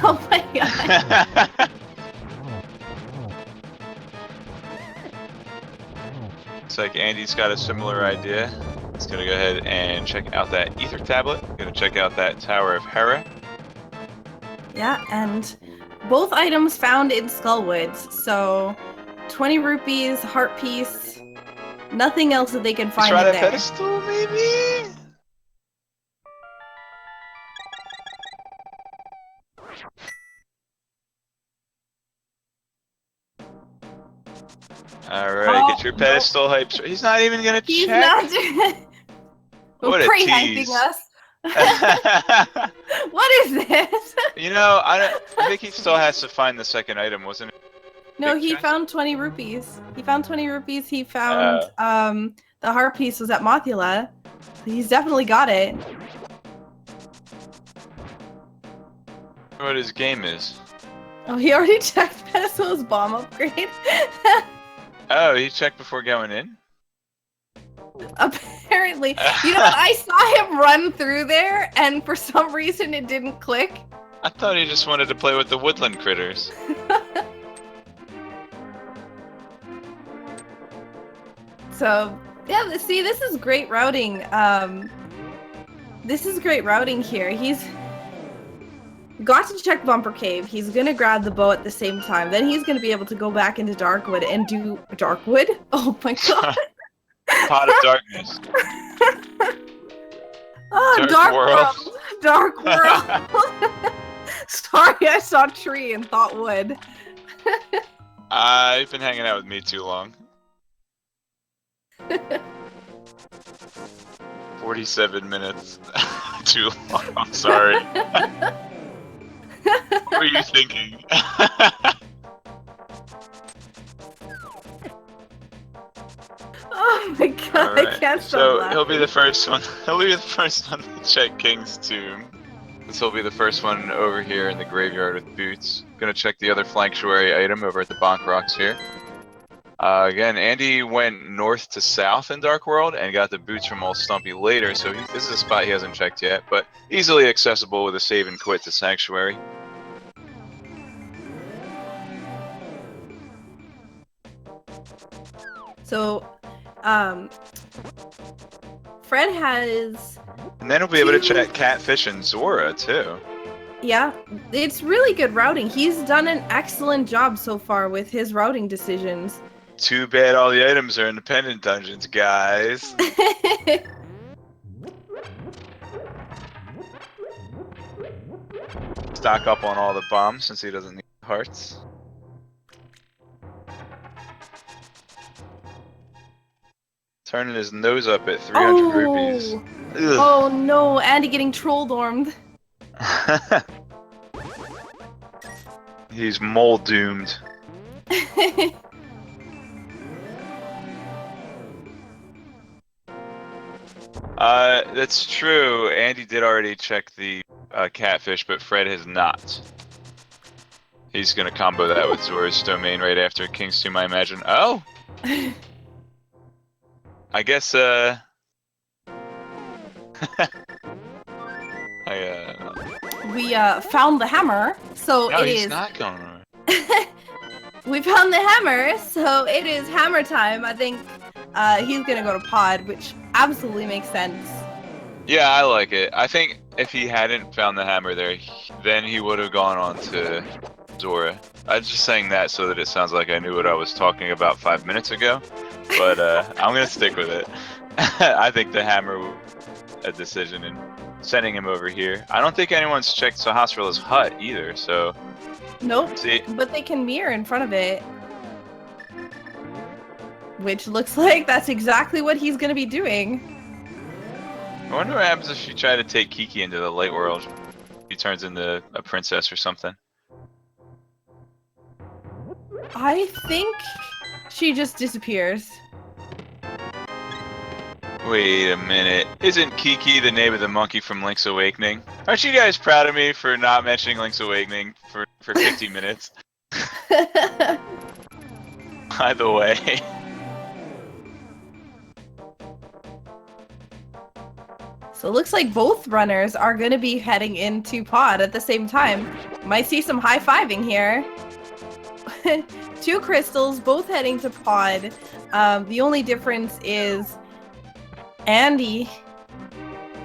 Oh my god. Looks like Andy's got a similar idea. He's gonna go ahead and check out that Ether Tablet. Gonna check out that Tower of Hera. Yeah, and both items found in Skullwoods, so 20 rupees, heart piece, nothing else that they can find Try in that there. pedestal, maybe? Alright, get your pedestal hype. He's not even gonna He's check. not doing What a pre-hyping tease. us. What is this? You know, I think he still has to find the second item, wasn't it? No, Big he chest? found 20 rupees. He found 20 rupees. He found the heart piece was at Mothula. He's definitely got it. What his game is. Oh, he already checked Pedestal's bomb upgrade. Oh, he checked before going in? Apparently. You know what? I saw him run through there, and for some reason it didn't click. I thought he just wanted to play with the woodland critters. So, yeah, see, this is great routing. This is great routing here. He's got to check Bumper Cave. He's gonna grab the bow at the same time. Then he's gonna be able to go back into Darkwood and do Darkwood? Oh my god. Pot of Darkness. Oh, Dark World. Dark World. Sorry, I saw tree and thought wood. You've been hanging out with me too long. 47 minutes. Too long, I'm sorry. What were you thinking? Oh my god, Right. I can't stop So laughing. he'll be the first one. He'll be the first one to check King's tomb. This will be the first one over here in the graveyard with boots. Gonna check the other flanktuary item over at the Bonk Rocks here. Again, Andy went north to south in Dark World and got the boots from Old Stumpy later, so this is a spot he hasn't checked yet, but easily accessible with a save and quit to Sanctuary. So, Fred has... And then he'll be able to check Catfish and Zora, too. Yeah, it's really good routing. He's done an excellent job so far with his routing decisions. Too bad all the items are independent dungeons, guys. Stock up on all the bombs since he doesn't need hearts. Turning his nose up at 300 rupees. Ugh. Oh no, Andy getting troll-dormed. He's mole doomed. That's true. Andy did already check the catfish, but Fred has not. He's gonna combo that with Zora's domain right after King's Tomb, I imagine. Oh! I guess, We found the hammer, So No, it he's is. not going on. We found the hammer, so it is hammer time. I think he's gonna go to pod, which absolutely makes sense. Yeah, I like it. I think if he hadn't found the hammer there, then he would have gone on to Zora. I'm just saying that so that it sounds like I knew what I was talking about 5 minutes ago. But I'm gonna stick with it. I think the hammer a decision in sending him over here. I don't think anyone's checked Sahasrah's hut either, so Nope. see. But they can mirror in front of it. Which looks like that's exactly what he's gonna be doing. I wonder what happens if you try to take Kiki into the light world. He turns into a princess or something. I think she just disappears. Wait a minute. Isn't Kiki the name of the monkey from Link's Awakening? Aren't you guys proud of me for not mentioning Link's Awakening for 50 minutes? By the way. So it looks like both runners are going to be heading into pod at the same time. Might see some high-fiving here. 2 crystals, both heading to pod. The only difference is Andy...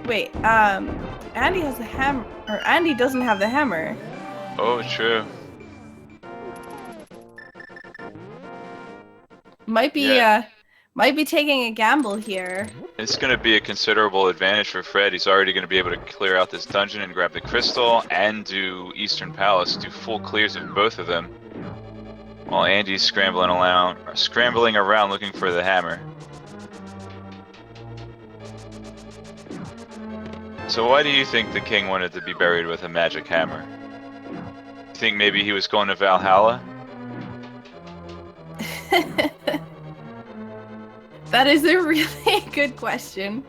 Wait, Andy has the hammer... Or Andy doesn't have the hammer. Oh, true. Might be taking a gamble here. It's going to be a considerable advantage for Fred. He's already going to be able to clear out this dungeon and grab the crystal and do Eastern Palace, do full clears of both of them. While Andy's scrambling around looking for the hammer. So why do you think the king wanted to be buried with a magic hammer? You think maybe he was going to Valhalla? That is a really good question.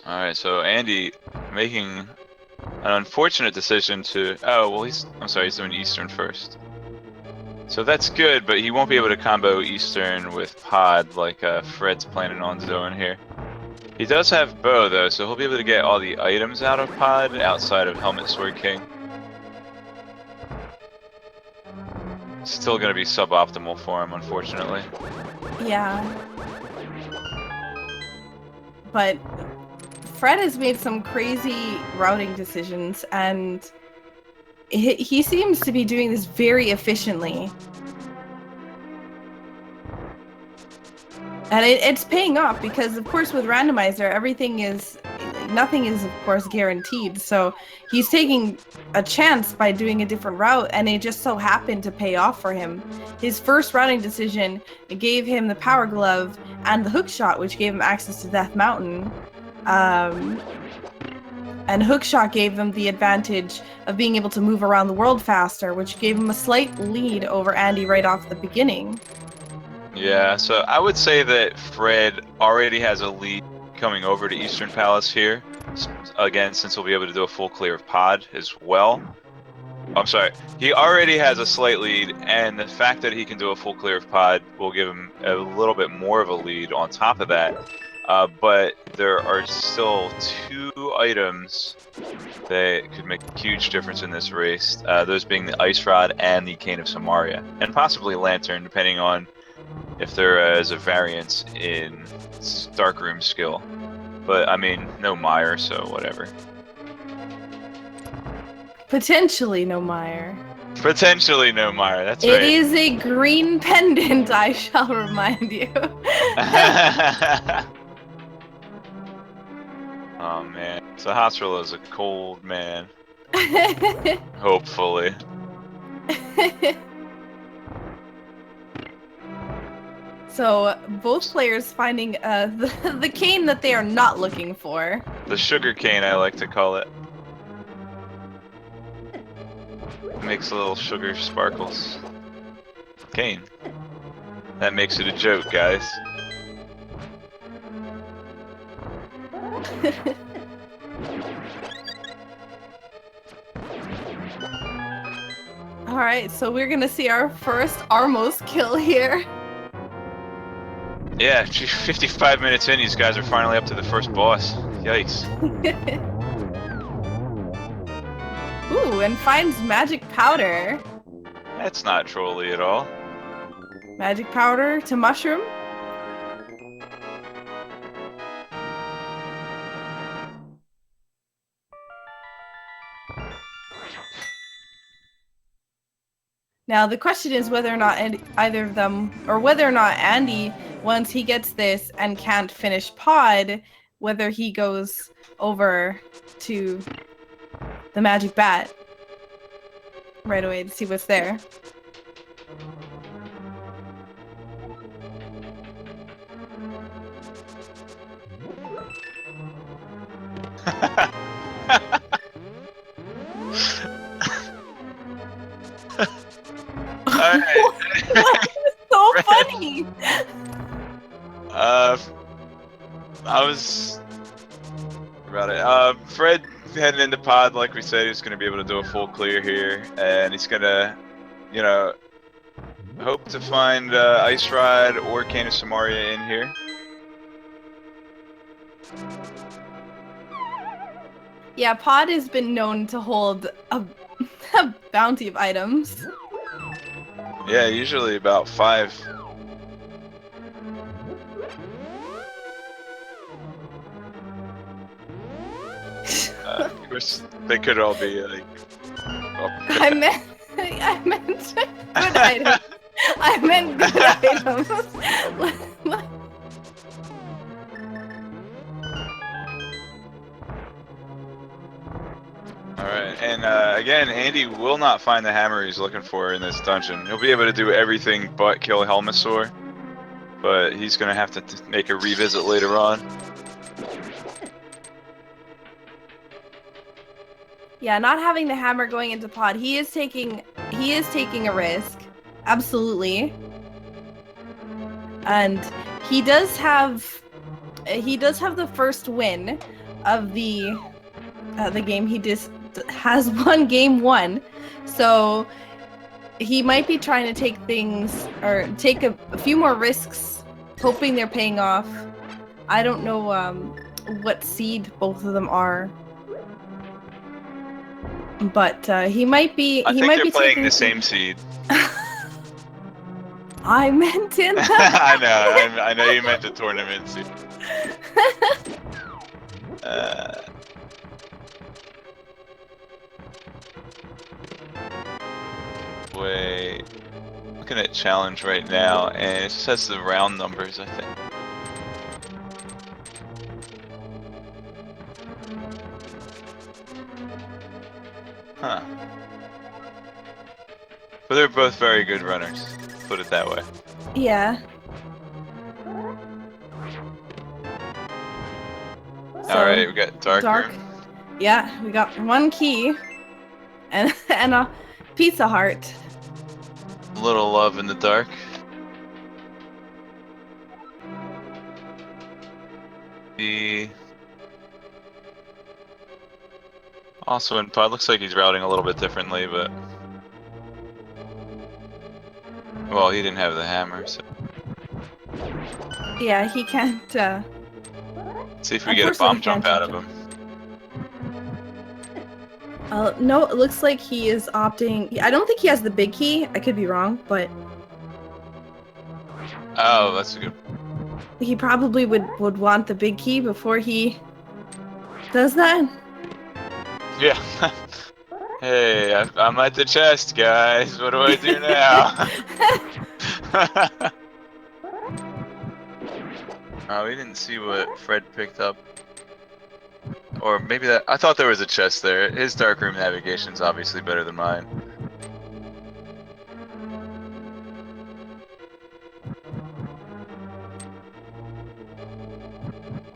Alright, so Andy making an unfortunate decision to... Oh, well I'm sorry, he's doing Eastern first. So that's good, but he won't be able to combo Eastern with Pod like Fred's planning on doing here. He does have Bow though, so he'll be able to get all the items out of Pod outside of Helmet Sword King. Still gonna be suboptimal for him, unfortunately. Yeah. But Fred has made some crazy routing decisions, and he seems to be doing this very efficiently. And it's paying off because, of course, with Randomizer, nothing is, of course, guaranteed. So he's taking a chance by doing a different route, and it just so happened to pay off for him. His first routing decision gave him the Power Glove and the Hook Shot, which gave him access to Death Mountain. And Hookshot gave him the advantage of being able to move around the world faster, which gave him a slight lead over Andy right off the beginning. Yeah, so I would say that Fred already has a lead coming over to Eastern Palace here. Again, since he'll be able to do a full clear of Pod as well. I'm sorry, he already has a slight lead, and the fact that he can do a full clear of Pod will give him a little bit more of a lead on top of that. But there are still 2 items that could make a huge difference in this race. Those being the Ice Rod and the Cane of Samaria, and possibly Lantern, depending on if there is a variance in Darkroom skill. But I mean, no Mire, so whatever. Potentially no Mire. Potentially no Mire, that's right. It is a green pendant, I shall remind you. Oh man, Sahasrahla is a cold man. Hopefully. So both players finding the cane that they are not looking for. The sugar cane, I like to call it. Makes little sugar sparkles. Cane. That makes it a joke, guys. All right, so we're gonna see our first Armos kill here. Yeah, 55 minutes in, these guys are finally up to the first boss. Yikes. Ooh, and finds magic powder. That's not trolly at all. Magic powder to mushroom. Now the question is whether or not either of them, or whether or not Andy, once he gets this and can't finish Pod, whether he goes over to the magic bat right away to see what's there. Alright. So funny! I was about it. Fred heading into Pod, like we said, he's gonna be able to do a full clear here, and he's gonna, you know, hope to find Ice Ride or Cane of Samaria in here. Yeah, Pod has been known to hold a bounty of items. Yeah, usually about 5. Of course, they could all be like. I meant good items. I meant good items. Alright, and again, Andy will not find the hammer he's looking for in this dungeon. He'll be able to do everything but kill Helmasaur, but he's gonna have to make a revisit later on. Yeah, not having the hammer going into Pod, he is taking a risk. Absolutely. And he does have the first win of the game. He just has one game won. So he might be trying to take things, or take a few more risks, hoping they're paying off. I don't know what seed both of them are. But he might be. I He think might they're be playing taking the same seed. I meant in the. I know you meant the tournament seed. Wait, looking at challenge right now, and it just has the round numbers, I think. Huh. But they're both very good runners, put it that way. Yeah. Alright, we got dark room. Yeah, we got one key and a pizza heart. A little love in the dark. Also in Pod, looks like he's routing a little bit differently, but well, he didn't have the hammer, so Yeah, he can't. see if we get a bomb jump out of him. No, it looks like he is opting. I don't think he has the big key. I could be wrong, but oh, that's a good. he probably would want the big key before he does that. Yeah. Hey, I'm at the chest, guys. What do I do now? Oh, we didn't see what Fred picked up. Or maybe that. I thought there was a chest there. His darkroom navigation's obviously better than mine.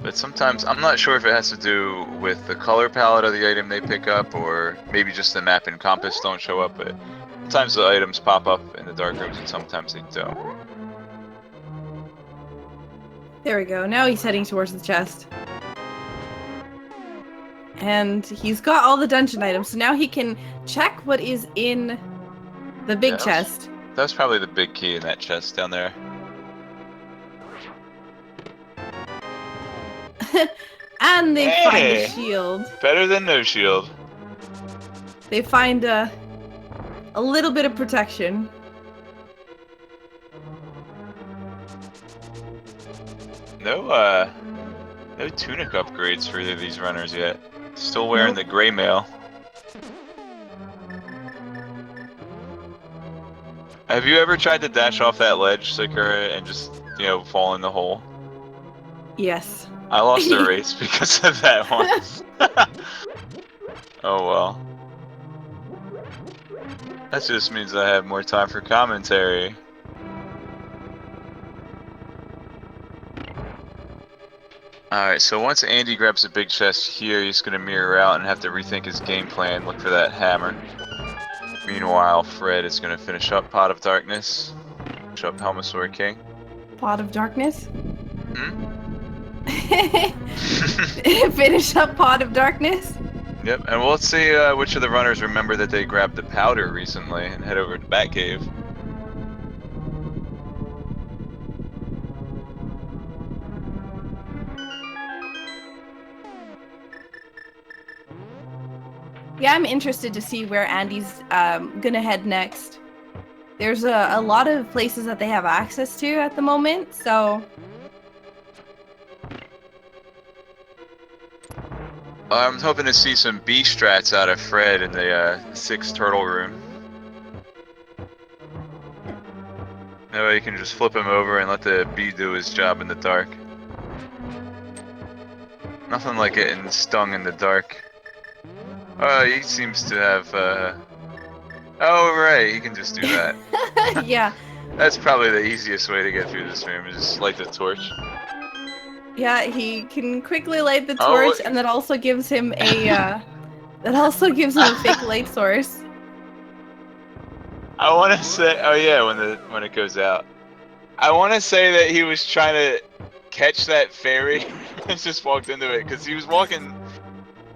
But sometimes, I'm not sure if it has to do with the color palette of the item they pick up, or maybe just the map and compass don't show up, but sometimes the items pop up in the dark rooms and sometimes they don't. There we go. Now he's heading towards the chest. And he's got all the dungeon items, so now he can check what is in The big chest. That was probably the big key in that chest down there. And they find a shield. Better than no shield. They find a little bit of protection. No tunic upgrades for either of these runners yet. Still wearing the gray mail. Have you ever tried to dash off that ledge, Sakura, and just, fall in the hole? Yes. I lost the race because of that one. Oh well. That just means I have more time for commentary. Alright, so once Andy grabs a big chest here, he's going to mirror out and have to rethink his game plan, look for that hammer. Meanwhile, Fred is going to finish up Pot of Darkness, finish up Helmasaur King. Pot of Darkness? Hmm? Finish up Pot of Darkness? Yep, and we'll see which of the runners remember that they grabbed the powder recently and head over to Batcave. Yeah, I'm interested to see where Andy's gonna head next. There's a lot of places that they have access to at the moment, so... I'm hoping to see some B strats out of Fred in the 6 turtle room. That way you can just flip him over and let the B do his job in the dark. Nothing like getting stung in the dark. Oh, he seems to have, oh, right, he can just do that. Yeah. That's probably the easiest way to get through this room, is just light the torch. Yeah, he can quickly light the torch, and that also gives him a, fake light source. I want to say, oh yeah, when it goes out. I want to say that he was trying to catch that fairy and just walked into it, because he was walking...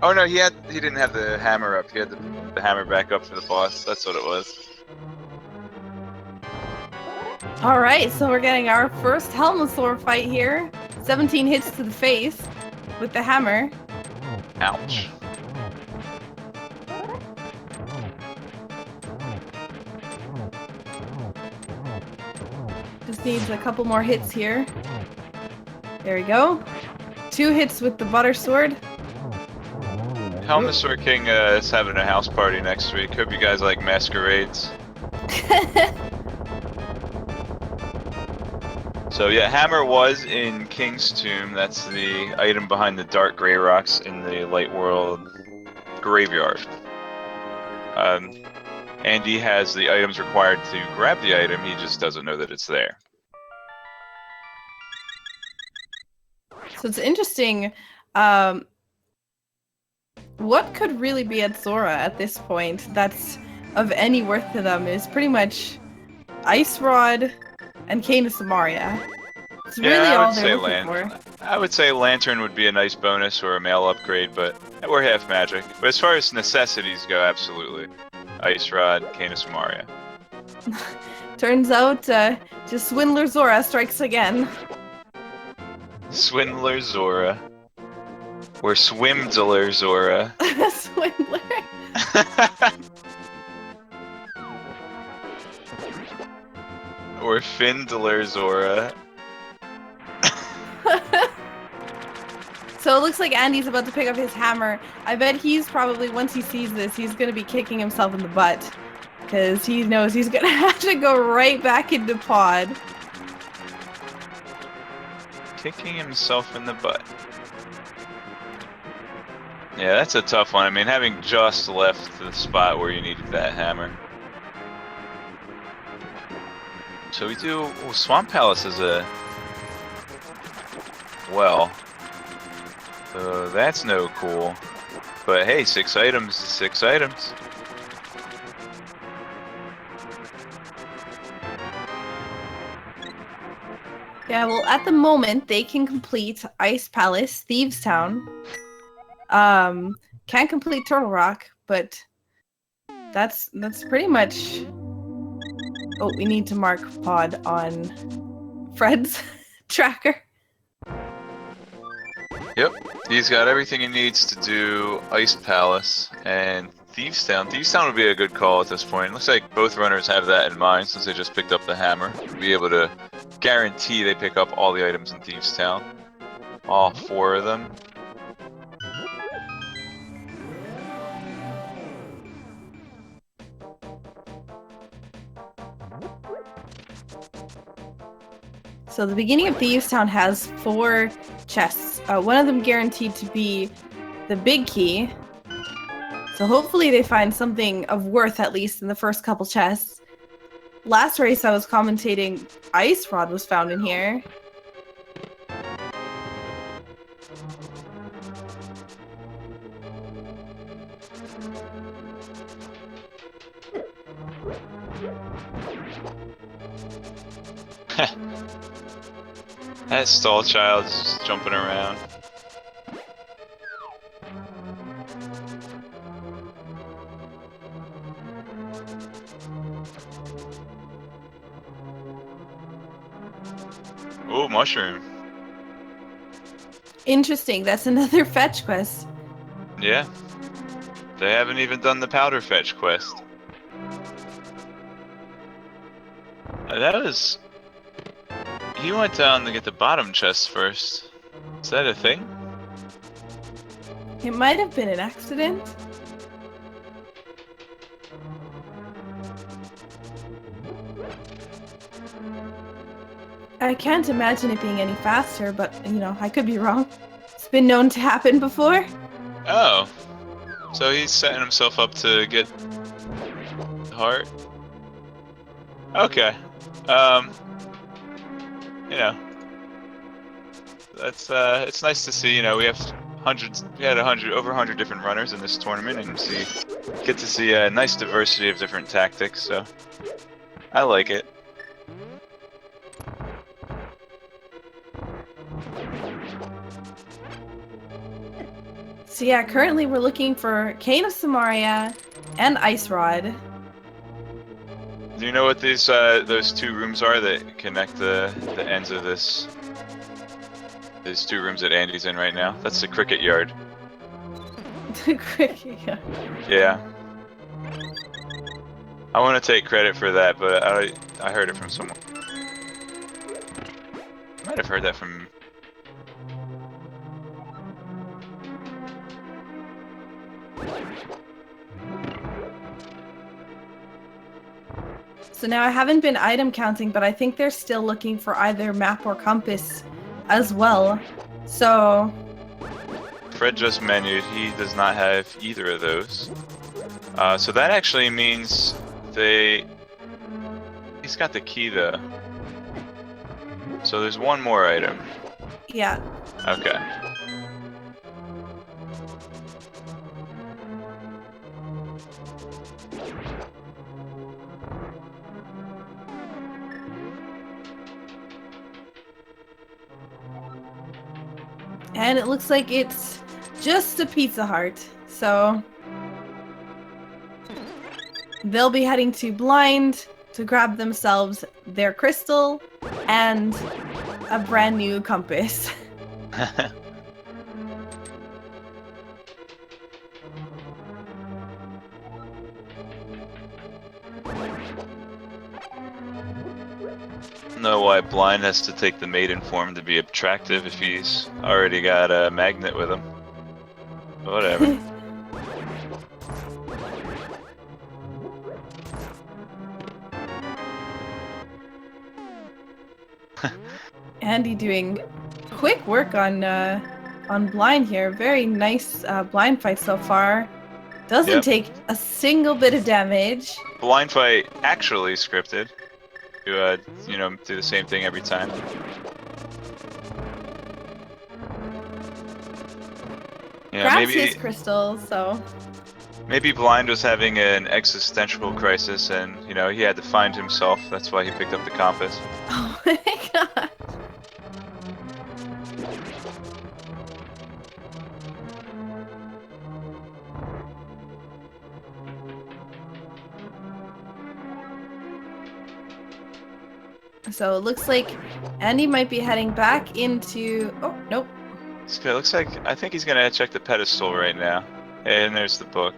Oh no, he didn't have the hammer up. He had the hammer back up for the boss. That's what it was. Alright, so we're getting our first Helmasaur fight here. 17 hits to the face with the hammer. Ouch. Just needs a couple more hits here. There we go. 2 hits with the butter sword. Helmasaur King is having a house party next week. Hope you guys like masquerades. So yeah, hammer was in King's Tomb. That's the item behind the dark gray rocks in the Light World graveyard. Andy has the items required to grab the item. He just doesn't know that it's there. So it's interesting. What could really be at Zora at this point that's of any worth to them is pretty much Ice Rod and Cane of Samaria. It's really all they're looking for. I would say Lantern would be a nice bonus or a mail upgrade, but we're half magic. But as far as necessities go, absolutely. Ice Rod, Cane of Samaria. Turns out, just Swindler Zora strikes again. Swindler Zora. Or Swimdler Zora. Swindler. Or Findler Zora. So it looks like Andy's about to pick up his hammer. I bet he's probably, once he sees this, he's going to be kicking himself in the butt. Because he knows he's going to have to go right back into Pod. Kicking himself in the butt. Yeah, that's a tough one. I mean, having just left the spot where you needed that hammer. So we do... Oh, Swamp Palace is a... Well... that's no cool. But hey, 6 items is 6 items. Yeah, well, at the moment, they can complete Ice Palace, Thieves Town. Can't complete Turtle Rock, but that's pretty much Oh, we need to mark Pod on Fred's tracker. Yep, he's got everything he needs to do Ice Palace and Thieves Town. Thieves Town would be a good call at this point. Looks like both runners have that in mind since they just picked up the hammer. We'll be able to guarantee they pick up all the items in Thieves Town. All 4 of them. So the beginning of Thieves Town has 4 chests. One of them guaranteed to be the big key. So hopefully they find something of worth at least in the first couple chests. Last race I was commentating, Ice Rod was found in here. That stall child is just jumping around. Oh, mushroom. Interesting, that's another fetch quest. Yeah. They haven't even done the powder fetch quest. That was... He went down to get the bottom chest first. Is that a thing? It might have been an accident. I can't imagine it being any faster, but, you know, I could be wrong. It's been known to happen before. Oh. So he's setting himself up to get heart. Okay. You know. That's it's nice to see, you know, we have over 100 different runners in this tournament and get to see a nice diversity of different tactics, so I like it. So yeah, currently we're looking for Cane of Samaria and Ice Rod. Do you know what these those 2 rooms are that connect the ends of this? There's 2 rooms that Andy's in right now. That's the cricket yard. The cricket yard. Yeah. I want to take credit for that, but I heard it from someone. I might have heard that from... So now I haven't been item counting, but I think they're still looking for either map or compass as well. So... Fred just menued, he does not have either of those. So that actually means he's got the key though. So there's 1 more item. yeah. Okay. And it looks like it's just a Pizza Hut. So they'll be heading to Blind to grab themselves their crystal and a brand new compass. Know why Blind has to take the maiden form to be attractive if he's already got a magnet with him. Whatever. Andy doing quick work on Blind here. Very nice Blind fight so far. Doesn't take a single bit of damage. Blind fight actually scripted. To you know, do the same thing every time. Yeah, Grabs maybe his crystal, so maybe Blind was having an existential crisis, and you know he had to find himself. That's why he picked up the compass. oh my god. So it looks like Andy might be heading back into... Oh, nope. It looks like I think he's gonna check the pedestal right now. And there's the book.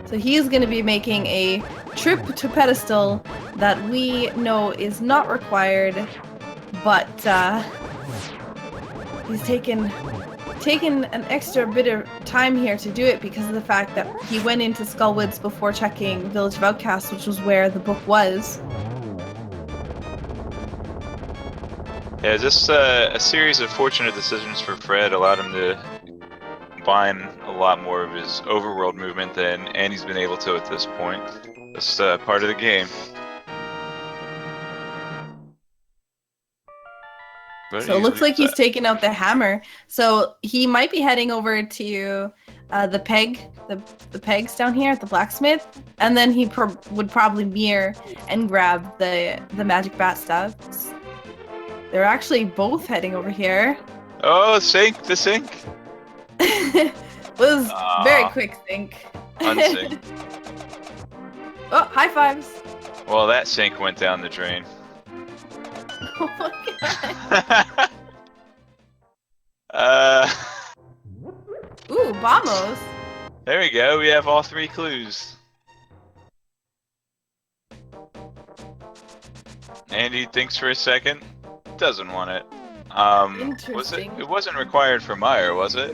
So he is going to be making a trip to pedestal that we know is not required, but he's taken an extra bit of time here to do it because of the fact that he went into Skullwoods before checking Village of Outcasts, which was where the book was. Yeah, just a series of fortunate decisions for Fred allowed him to combine a lot more of his overworld movement than Andy's been able to at this point. That's part of the game. But So it looks like he's taking out the hammer. So he might be heading over to the pegs down here at the blacksmith, and then he would probably mirror and grab the magic bat stuffs. They're actually both heading over here. Oh, the sink. Was very quick sync. Unsync. Oh, high fives. Well, that sink went down the drain. Oh my god. Ooh, Vamos. There we go. We have all 3 clues. Andy thinks for a second. Doesn't want it. Interesting. It wasn't required for Meyer, was it?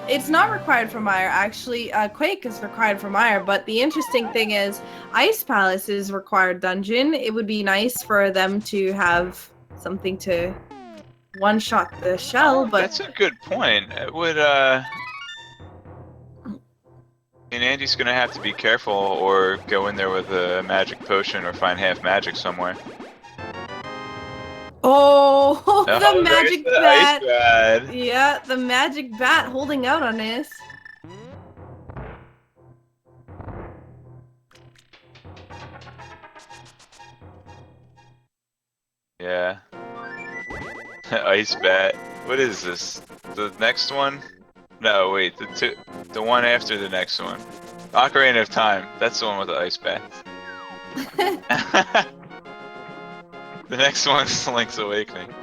It's not required for Meyer, actually. Quake is required for Meyer, but the interesting thing is Ice Palace is required dungeon. It would be nice for them to have something to one-shot the shell, but... That's a good point. It would, and Andy's gonna have to be careful or go in there with a magic potion or find half magic somewhere. Oh, the magic bat. Ice bat! Yeah, the magic bat holding out on this. Yeah. Ice bat. What is this? The next one? No, wait. The one after the next one. Ocarina of Time. That's the one with the ice bat. The next one's Link's Awakening.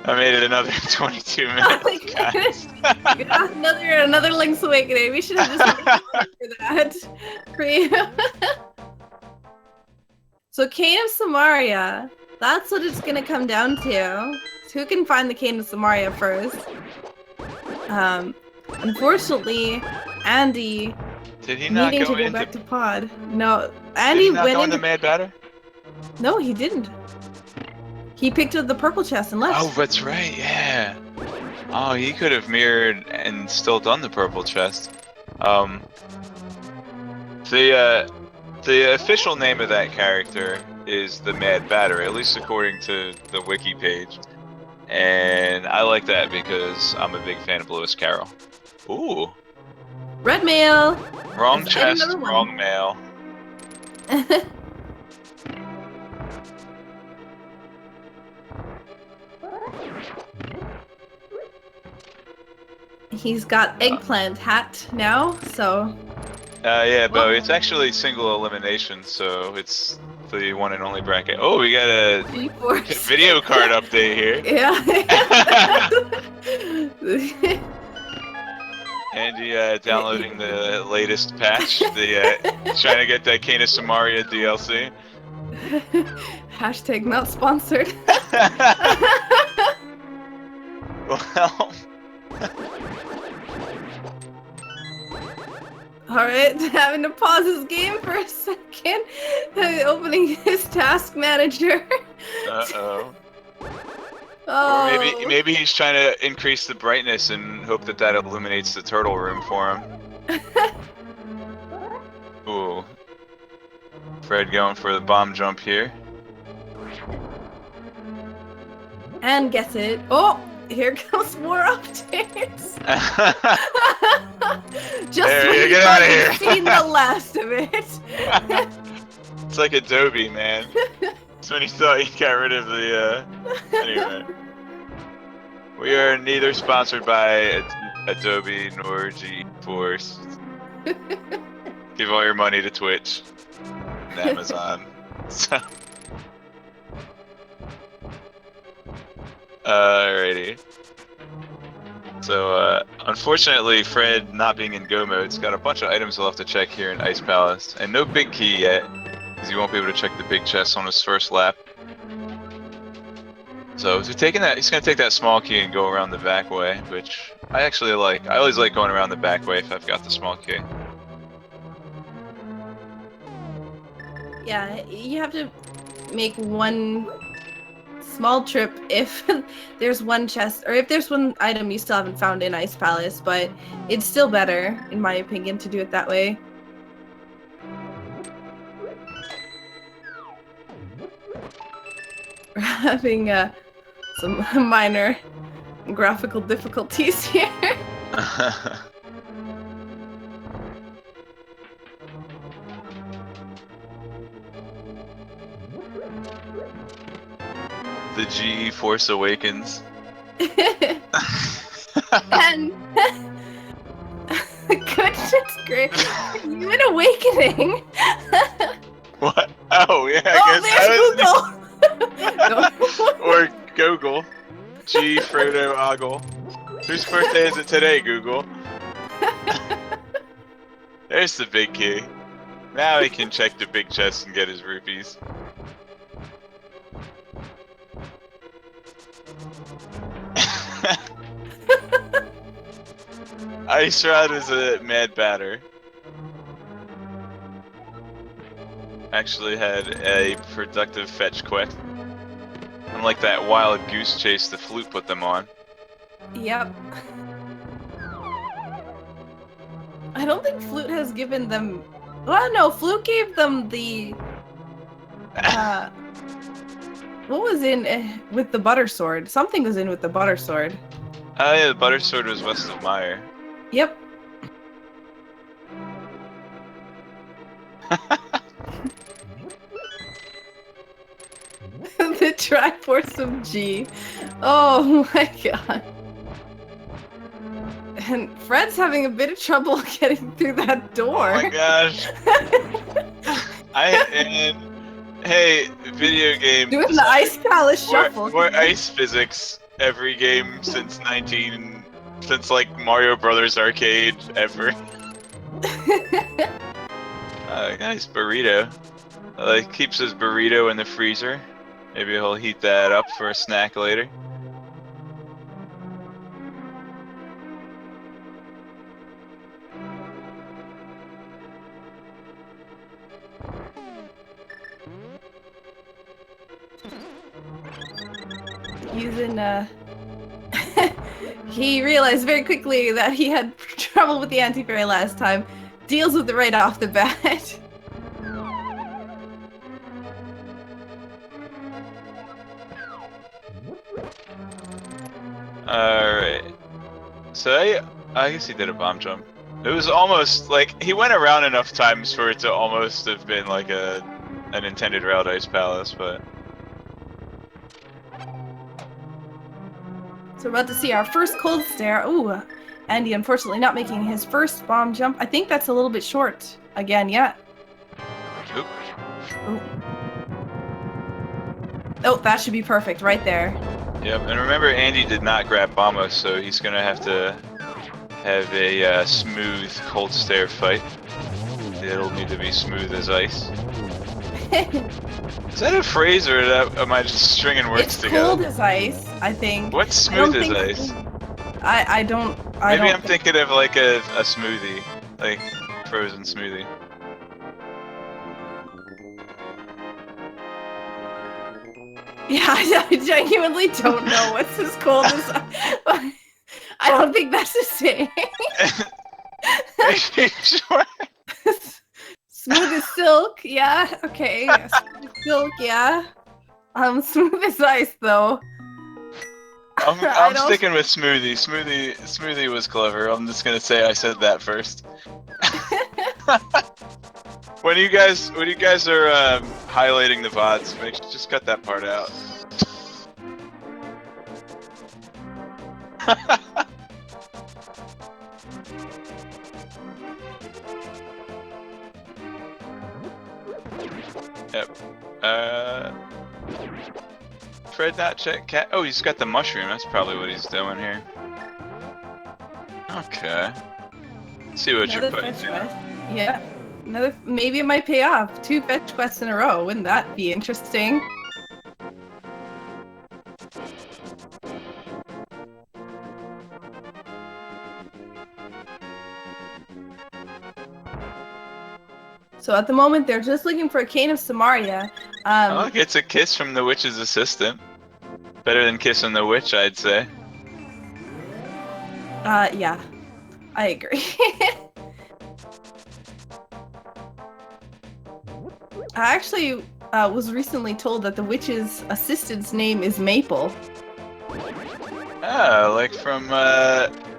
I made it another 22 minutes, guys. Yeah, another Link's Awakening. We should have just for that. For you. So Cane of Samaria. That's what it's gonna come down to. So who can find the Cane of Samaria first? Unfortunately, Andy. Did he not needing go to go into... back to Pod. No, Andy Did he not went go into into Mad Batter? No, he didn't. He picked up the purple chest and left. Oh, that's right, yeah. Oh, he could have mirrored and still done the purple chest. The official name of that character is the Mad Batter, at least according to the wiki page. And I like that because I'm a big fan of Lewis Carroll. Ooh. Red mail. Wrong chest, wrong mail. He's got eggplant hat now, so... Yeah, Bo, it's actually single elimination, so it's the one and only bracket. Oh, we got a video card update here. Yeah. Andy downloading the latest patch, trying to get that Cane of Samaria DLC. Hashtag not sponsored. Well... Alright, having to pause his game for a second. Opening his task manager. Uh-oh. Oh. Or maybe he's trying to increase the brightness and hope that illuminates the turtle room for him. Ooh. Fred going for the bomb jump here. And gets it. Oh! Here comes more updates. Just when you thought you've seen the last of it. It's like Adobe, man. It's when you thought you got rid of the. Anyway, we are neither sponsored by Adobe nor GeForce. Give all your money to Twitch and Amazon. So, alrighty. So, unfortunately, Fred, not being in go mode's got a bunch of items he'll have to check here in Ice Palace, and no big key yet, because he won't be able to check the big chest on his first lap. So, if he's gonna take that small key and go around the back way, which I actually like. I always like going around the back way if I've got the small key. Yeah, you have to make one small trip if there's one chest, or if there's one item you still haven't found in Ice Palace, but it's still better, in my opinion, to do it that way. We're having some minor graphical difficulties here. The GE Force Awakens. And goodness great, you an awakening. What? Oh yeah, I guess that was... Or Google. G Frodo Ogle. Whose birthday is it today, Google? There's the big key. Now he can check the big chest and get his rupees. Ice Rod is a mad batter. Actually had a productive fetch quest. Unlike that wild goose chase the Flute put them on. Yep. I don't think Flute has given them... Well, no, Flute gave them the... what was in with the butter sword? Something was in with the butter sword. Oh yeah, the butter sword was west of Meyer. Yep. The Triforce of G. Oh my god. And Fred's having a bit of trouble getting through that door. Oh my gosh. Hey, video game. Doing the Ice Palace shuffle. More ice physics every game since like Mario Brothers Arcade ever. Nice burrito. Keeps his burrito in the freezer. Maybe he'll heat that up for a snack later. Using he realized very quickly that he had trouble with the anti-fairy last time. Deals with it right off the bat. Alright. So I guess he did a bomb jump. It was almost like he went around enough times for it to almost have been like an intended route Ice Palace, but So we're about to see our first cold stare. Ooh, Andy unfortunately not making his first bomb jump. I think that's a little bit short again, yeah. Oop. Ooh. Oh, that should be perfect right there. Yep, and remember Andy did not grab Bama, so he's gonna have to have a smooth cold stare fight. It'll need to be smooth as ice. Is that a phrase, or am I just stringing words together? It's cold as ice, I think. What's smooth as ice? I don't. Maybe I'm thinking of like a smoothie, like frozen smoothie. Yeah, I genuinely don't know what's as cold as ice. I don't think that's the same. Sure. Smooth as silk, yeah. Okay, smooth as silk, yeah. Smooth as ice, though. I'm sticking with smoothie. Smoothie was clever. I'm just gonna say I said that first. When you guys are highlighting the VODs, just cut that part out. Yep. Fred not check cat. Oh, he's got the mushroom. That's probably what he's doing here. Okay. Let's see what Another you're putting fetch down. quest. Yeah. Another. Maybe it might pay off. 2 fetch quests in a row. Wouldn't that be interesting? So at the moment, they're just looking for a cane of Samaria. Oh, look, it's a kiss from the witch's assistant. Better than kissing the witch, I'd say. Yeah, I agree. I actually was recently told that the witch's assistant's name is Maple. Ah, like from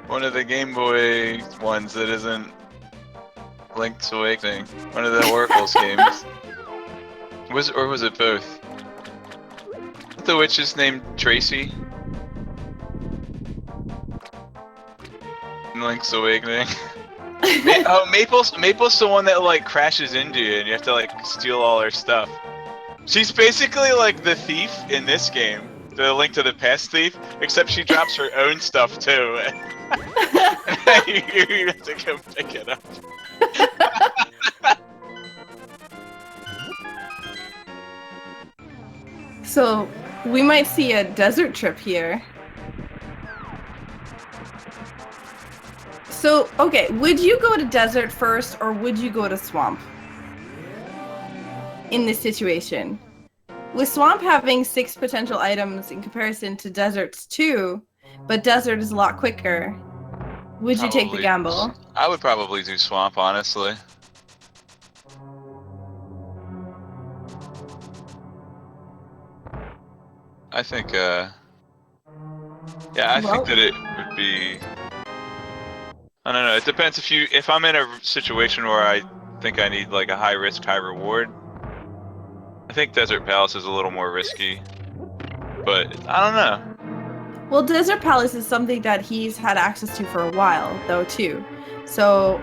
one of the Game Boy ones that isn't Link's Awakening. One of the Oracle's games. Was it both? The witch's named Tracy. In Link's Awakening. Maple's the one that like crashes into you and you have to like steal all her stuff. She's basically like the thief in this game, the Link to the Past thief, except she drops her own stuff too. You have to go pick it up. So we might see a desert trip here. So, okay, would you go to desert first or would you go to swamp? In this situation. With swamp having 6 potential items in comparison to desert's 2, but desert is a lot quicker, would you take the gamble? I would probably do swamp, honestly. I think, yeah, I think that it would be. I don't know. It depends if I'm in a situation where I think I need like a high risk, high reward. I think Desert Palace is a little more risky, but I don't know. Well, Desert Palace is something that he's had access to for a while, though, too. So,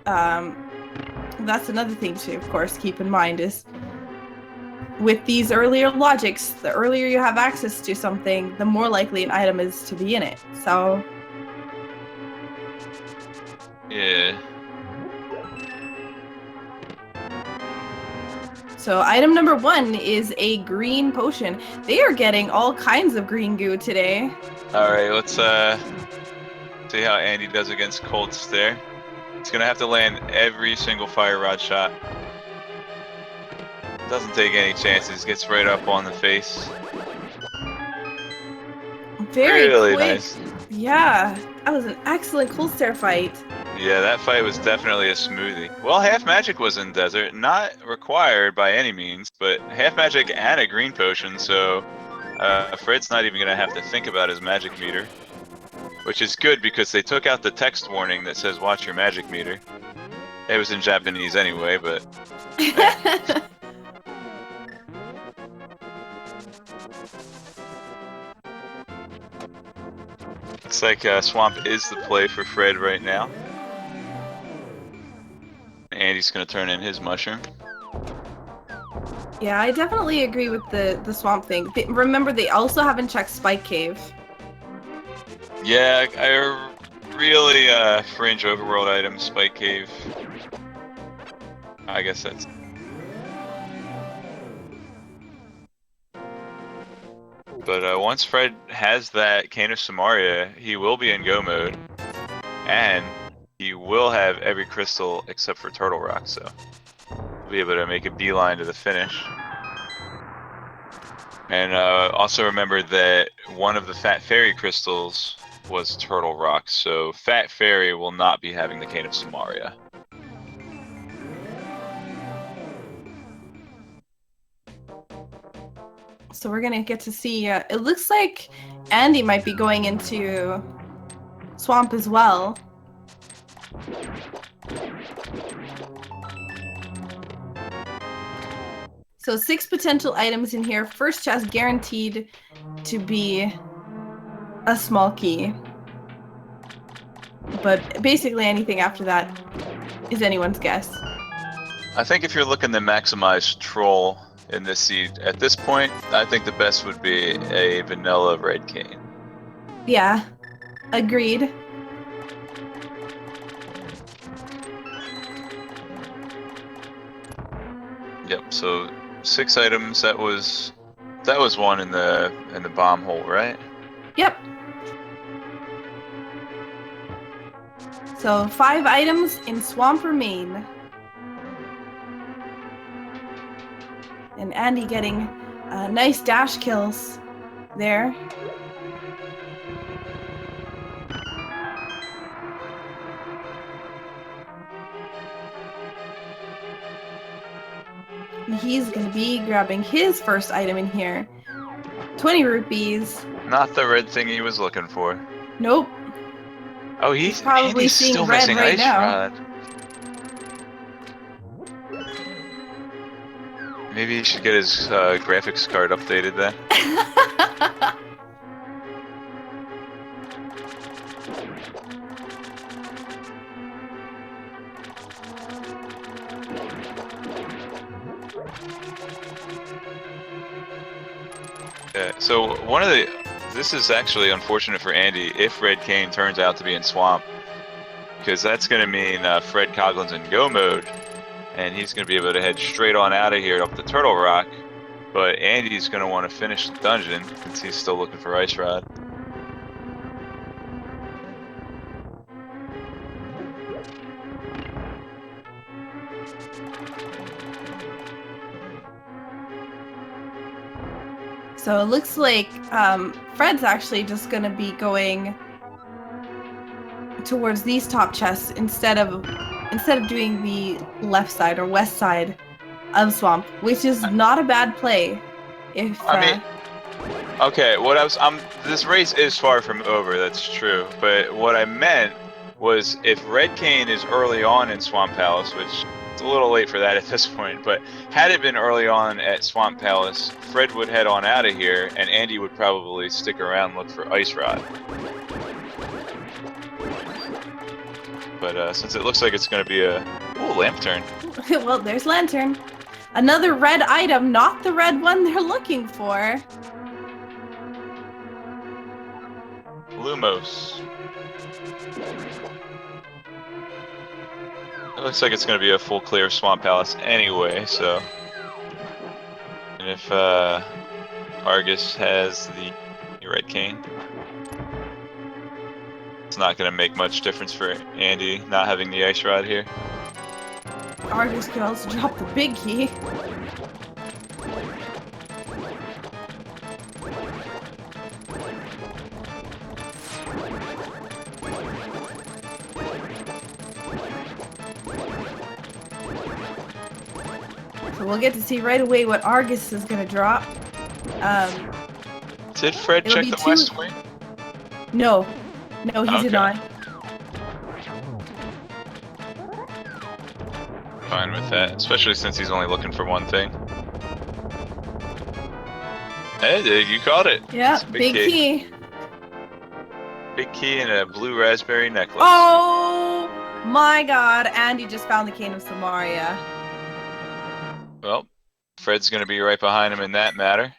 that's another thing to, of course, keep in mind is with these earlier logics, the earlier you have access to something, the more likely an item is to be in it. So, yeah. So item number 1 is a green potion. They are getting all kinds of green goo today. Alright, let's see how Andy does against Cold Stare. He's gonna have to land every single fire rod shot. Doesn't take any chances, gets right up on the face. Very really quick. Nice. Yeah, that was an excellent Cold Stare fight. Yeah, that fight was definitely a smoothie. Well, half magic was in desert, not required by any means, but half magic and a green potion, so Fred's not even gonna have to think about his magic meter. Which is good because they took out the text warning that says watch your magic meter. It was in Japanese anyway, but... Yeah. Looks like Swamp is the play for Fred right now. Andy's gonna turn in his mushroom. Yeah, I definitely agree with the swamp thing. Remember, they also haven't checked Spike Cave. Yeah, I really fringe overworld item, Spike Cave. I guess that's... But once Fred has that Cane of Samaria, he will be in go mode. And he will have every crystal except for Turtle Rock, so he'll be able to make a beeline to the finish. And also remember that one of the Fat Fairy crystals was Turtle Rock, so Fat Fairy will not be having the Cane of Samaria. So we're gonna get to see, it looks like Andy might be going into swamp as well. So 6 potential items in here. First chest guaranteed to be a small key. But basically anything after that is anyone's guess. I think if you're looking to maximize troll in this seed at this point, I think the best would be a vanilla red cane. Yeah, agreed. Yep. So 6 items. That was one in the bomb hole, right? Yep. So 5 items in Swamp remain. And Andy getting nice dash kills there. And he's going to be grabbing his first item in here. 20 rupees. Not the red thing he was looking for. Nope. Oh, He's probably Andy's seeing still red missing right Ice now. Rod. Maybe he should get his graphics card updated then. So this is actually unfortunate for Andy if Red Cane turns out to be in Swamp, because that's going to mean Fred Coughlin's in go mode, and he's going to be able to head straight on out of here up to Turtle Rock, but Andy's going to want to finish the dungeon since he's still looking for Ice Rod. So it looks like Fred's actually just going to be going towards these top chests instead of doing the left side or west side of Swamp, which is not a bad play. If I mean, okay, this race is far from over, that's true, but what I meant was if Red Cane is early on in Swamp Palace, which it's a little late for that at this point, but had it been early on at Swamp Palace, Fred would head on out of here, and Andy would probably stick around and look for Ice Rod. But since it looks like it's going to be a lamp turn. Well, there's Lantern. Another red item, not the red one they're looking for. Lumos. It looks like it's going to be a full clear Swamp Palace anyway, so... And if Argus has the Red Cane, it's not going to make much difference for Andy not having the Ice Rod here. Argus can also drop the big key. So we'll get to see right away what Argus is going to drop. Did Fred check the west wing? No. No, he did not. Fine with that, especially since he's only looking for one thing. Hey, you caught it. Yeah, big key. Big key and a blue raspberry necklace. Oh my god, Andy just found the Cane of Samaria. Well, Fred's going to be right behind him in that matter.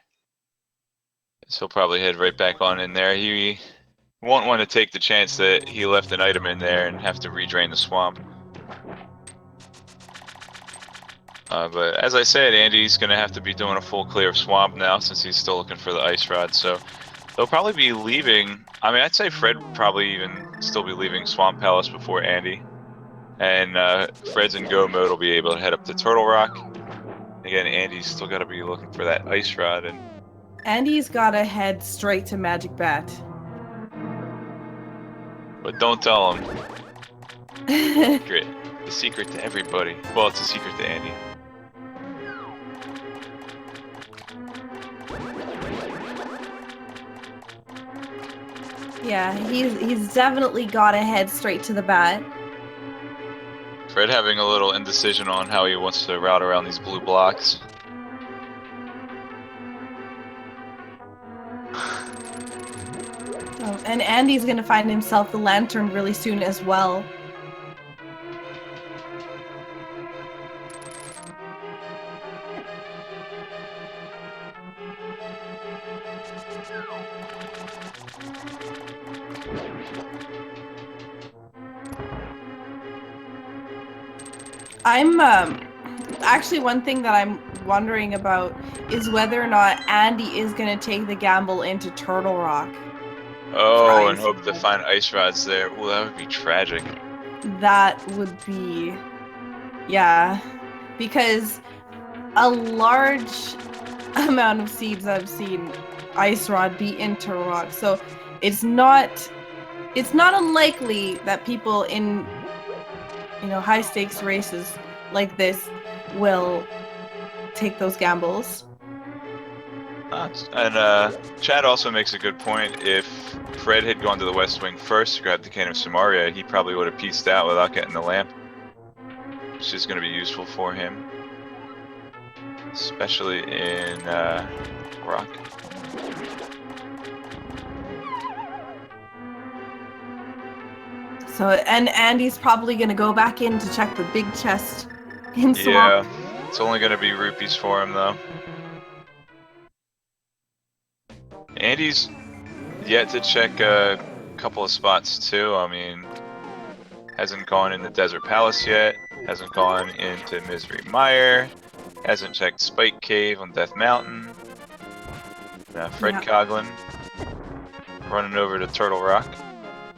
So he'll probably head right back on in there. He won't want to take the chance that he left an item in there and have to redrain the swamp. But as I said, Andy's going to have to be doing a full clear of swamp now since he's still looking for the Ice Rod. So they'll probably be leaving. I mean, I'd say Fred would probably even still be leaving Swamp Palace before Andy. And Fred's in go mode will be able to head up to Turtle Rock. Again, Andy's still got to be looking for that Ice Rod. And Andy's got to head straight to Magic Bat. But don't tell him. Secret. The secret to everybody. Well, it's a secret to Andy. Yeah, he's definitely got to head straight to the bat. Fred having a little indecision on how he wants to route around these blue blocks. Oh, and Andy's gonna find himself the lantern really soon as well. I'm actually one thing that I'm wondering about is whether or not Andy is gonna take the gamble into Turtle Rock for Oh, and Ice hope to Rod. find ice rods there. Well, that would be tragic. That would be, yeah, because a large amount of seeds I've seen Ice Rod be in Turtle Rock, so it's not unlikely that people in high stakes races like this will take those gambles. And Chad also makes a good point. If Fred had gone to the West Wing first to grab the Cane of Samaria, he probably would have pieced out without getting the lamp, which is going to be useful for him, especially in Rock. So, and Andy's probably gonna go back in to check the big chest in Swamp. Yeah, it's only going to be rupees for him though. Andy's yet to check a couple of spots too. I mean, hasn't gone in the Desert Palace yet. Hasn't gone into Misery Mire. Hasn't checked Spike Cave on Death Mountain. Fred Yeah. Coughlin running over to Turtle Rock.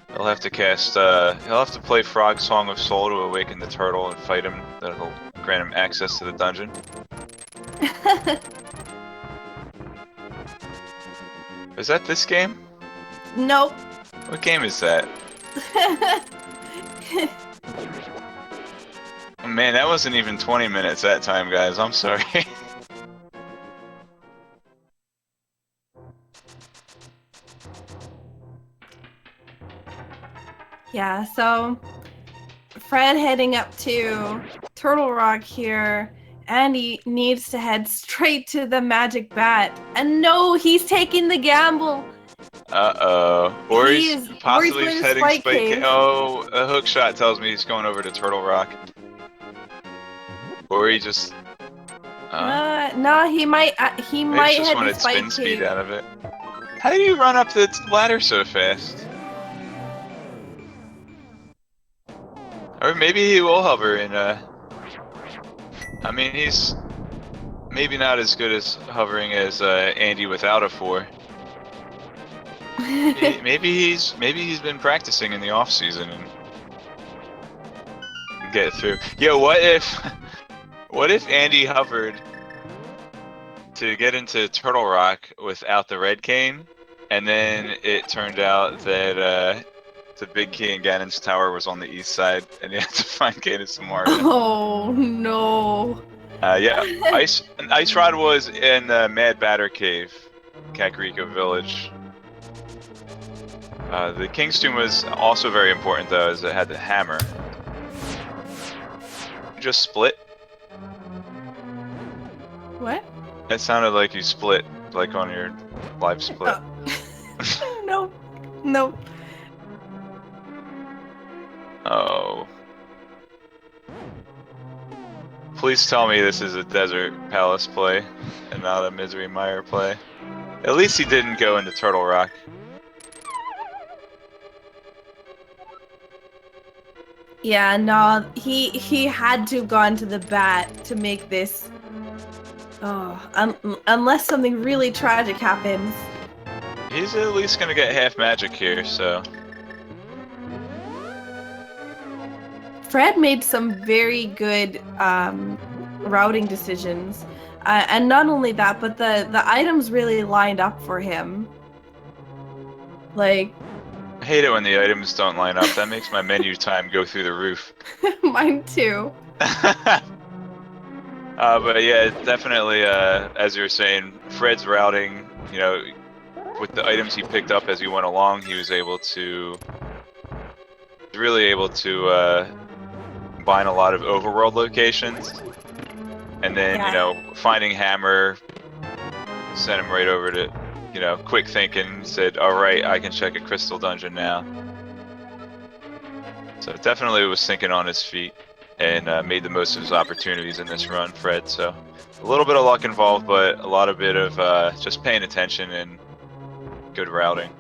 He'll have to cast. He'll have to play Frog Song of Soul to awaken the turtle and fight him. That'll grant him access to the dungeon. Is that this game? Nope. What game is that? Oh, man, that wasn't even 20 minutes that time, guys. I'm sorry. Yeah, so Fred heading up to Turtle Rock here, and he needs to head straight to the magic bat. And no, he's taking the gamble. Or He he's is, or he's possibly going to heading Spike Spike Cave. Cave. Oh, a hook shot tells me he's going over to Turtle Rock. Or he just. No, he might Maybe he just head to wanted spin Spike speed Cave. out of it. How do you run up the ladder so fast? Or maybe he will hover in. I mean, he's maybe not as good as hovering as Andy without a 4. Maybe he's been practicing in the off season and get through. Yo, what if Andy hovered to get into Turtle Rock without the red cane, and then it turned out that the big key in Ganon's tower was on the east side, and you had to find Cane of Samaria. Oh no. Yeah, Ice Rod was in the Mad Batter Cave, Kakariko Village. The King's Tomb was also very important though, as it had the hammer. You just split? What? It sounded like you split, like on your live split. No. No. Oh. Please tell me this is a Desert Palace play, and not a Misery Mire play. At least he didn't go into Turtle Rock. Yeah, no, he had to have gone to the bat to make this. Oh, unless something really tragic happens. He's at least gonna get half magic here, so. Fred made some very good routing decisions, and not only that, but the items really lined up for him. Like, I hate it when the items don't line up. That makes my menu time go through the roof. mine too. But yeah, definitely, as you were saying, Fred's routing, with the items he picked up as he went along, he was really able to combine a lot of overworld locations. And then, Yeah. finding Hammer sent him right over to, quick thinking, said, alright, I can check a crystal dungeon now. So definitely was thinking on his feet and made the most of his opportunities in this run, Fred. So a little bit of luck involved, but a lot of bit of just paying attention and good routing.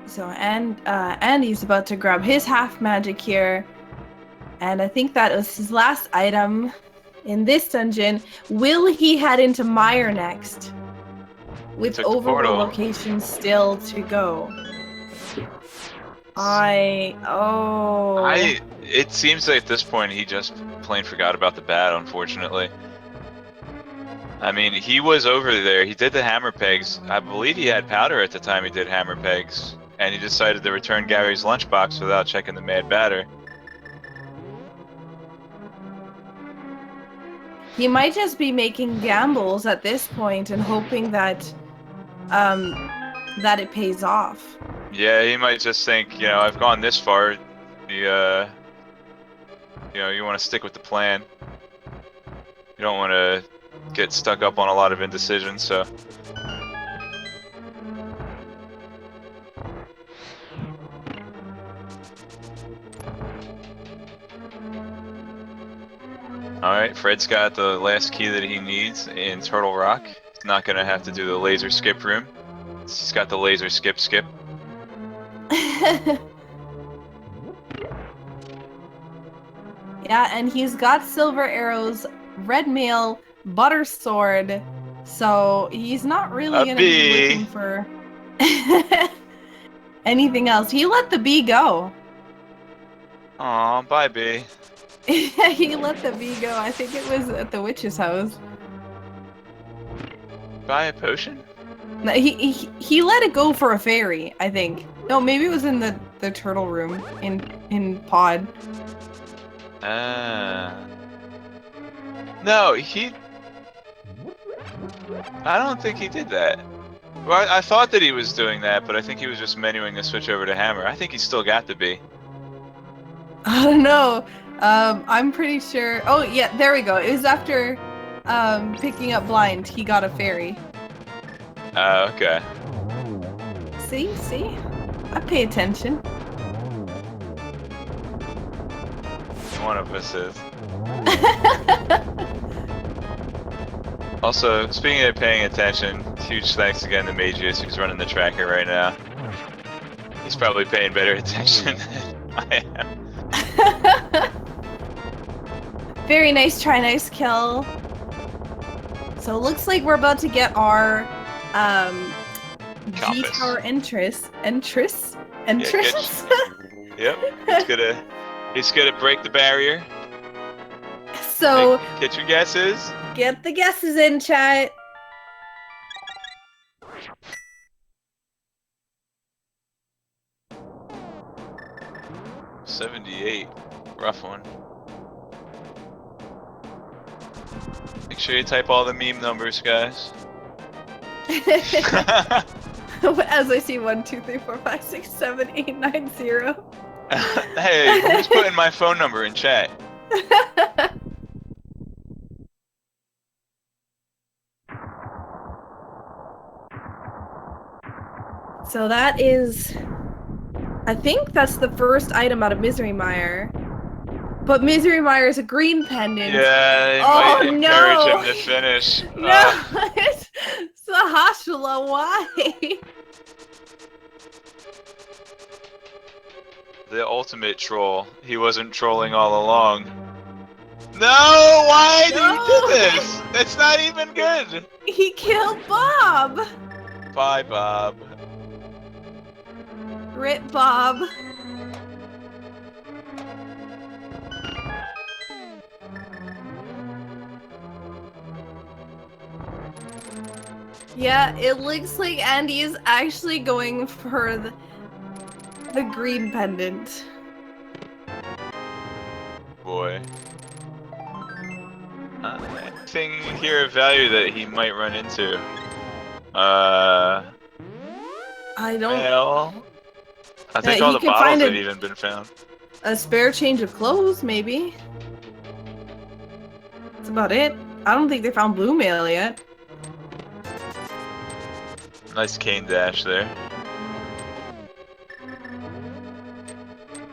So Andy's about to grab his half magic here. And I think that was his last item in this dungeon. Will he head into Mire next? With Took the overworld portal. locations still to go. It seems like at this point he just plain forgot about the bat, unfortunately. I mean, he was over there. He did the hammer pegs. I believe he had powder at the time he did hammer pegs. And he decided to return Gary's lunchbox without checking the mad batter. He might just be making gambles at this point and hoping that that it pays off. Yeah, he might just think, you know, I've gone this far. You know, you want to stick with the plan. You don't want to get stuck up on a lot of indecision, so. Alright, Fred's got the last key that he needs in Turtle Rock. He's not going to have to do the laser skip room. He's got the laser skip. Yeah, and he's got silver arrows, red mail, butter sword, so he's not really going to be looking for anything else. He let the bee go. Aw, bye, bee. He let the bee go. I think it was at the witch's house. Buy a potion? No, he let it go for a fairy, I think. No, maybe it was in the turtle room in Pod. No, I don't think he did that. Well, I thought that he was doing that, but I think he was just menuing the switch over to hammer. I think he still got the bee. I don't know. I'm pretty sure. Oh yeah, there we go. It was after picking up blind. He got a fairy. Okay. See, I pay attention. One of us is. Also, speaking of paying attention, huge thanks again to Magius, who's running the tracker right now. He's probably paying better attention than I am. Very nice try, nice kill. So it looks like we're about to get our G tower entrance. Yep. He's gonna break the barrier. So get your guesses. Get the guesses in, chat. $78. Rough one. Make sure you type all the meme numbers, guys. As I see 1, 2, 3, 4, 5, 6, 7, 8, 9, 0. Hey, who's putting my phone number in chat? So that is, I think that's the first item out of Misery Mire. But Misery Mire is a green pendant. Yeah, they might encourage him to finish. No, it's Sahashala, why? The ultimate troll. He wasn't trolling all along. No, why did you do this? That's not even good. He killed Bob. Bye, Bob. Rip Bob. Yeah, it looks like Andy is actually going for the green pendant. Boy. Anything here of value that he might run into? I don't. Well, I think all the bottles have even been found. A spare change of clothes, maybe. That's about it. I don't think they found blue mail yet. Nice cane dash there.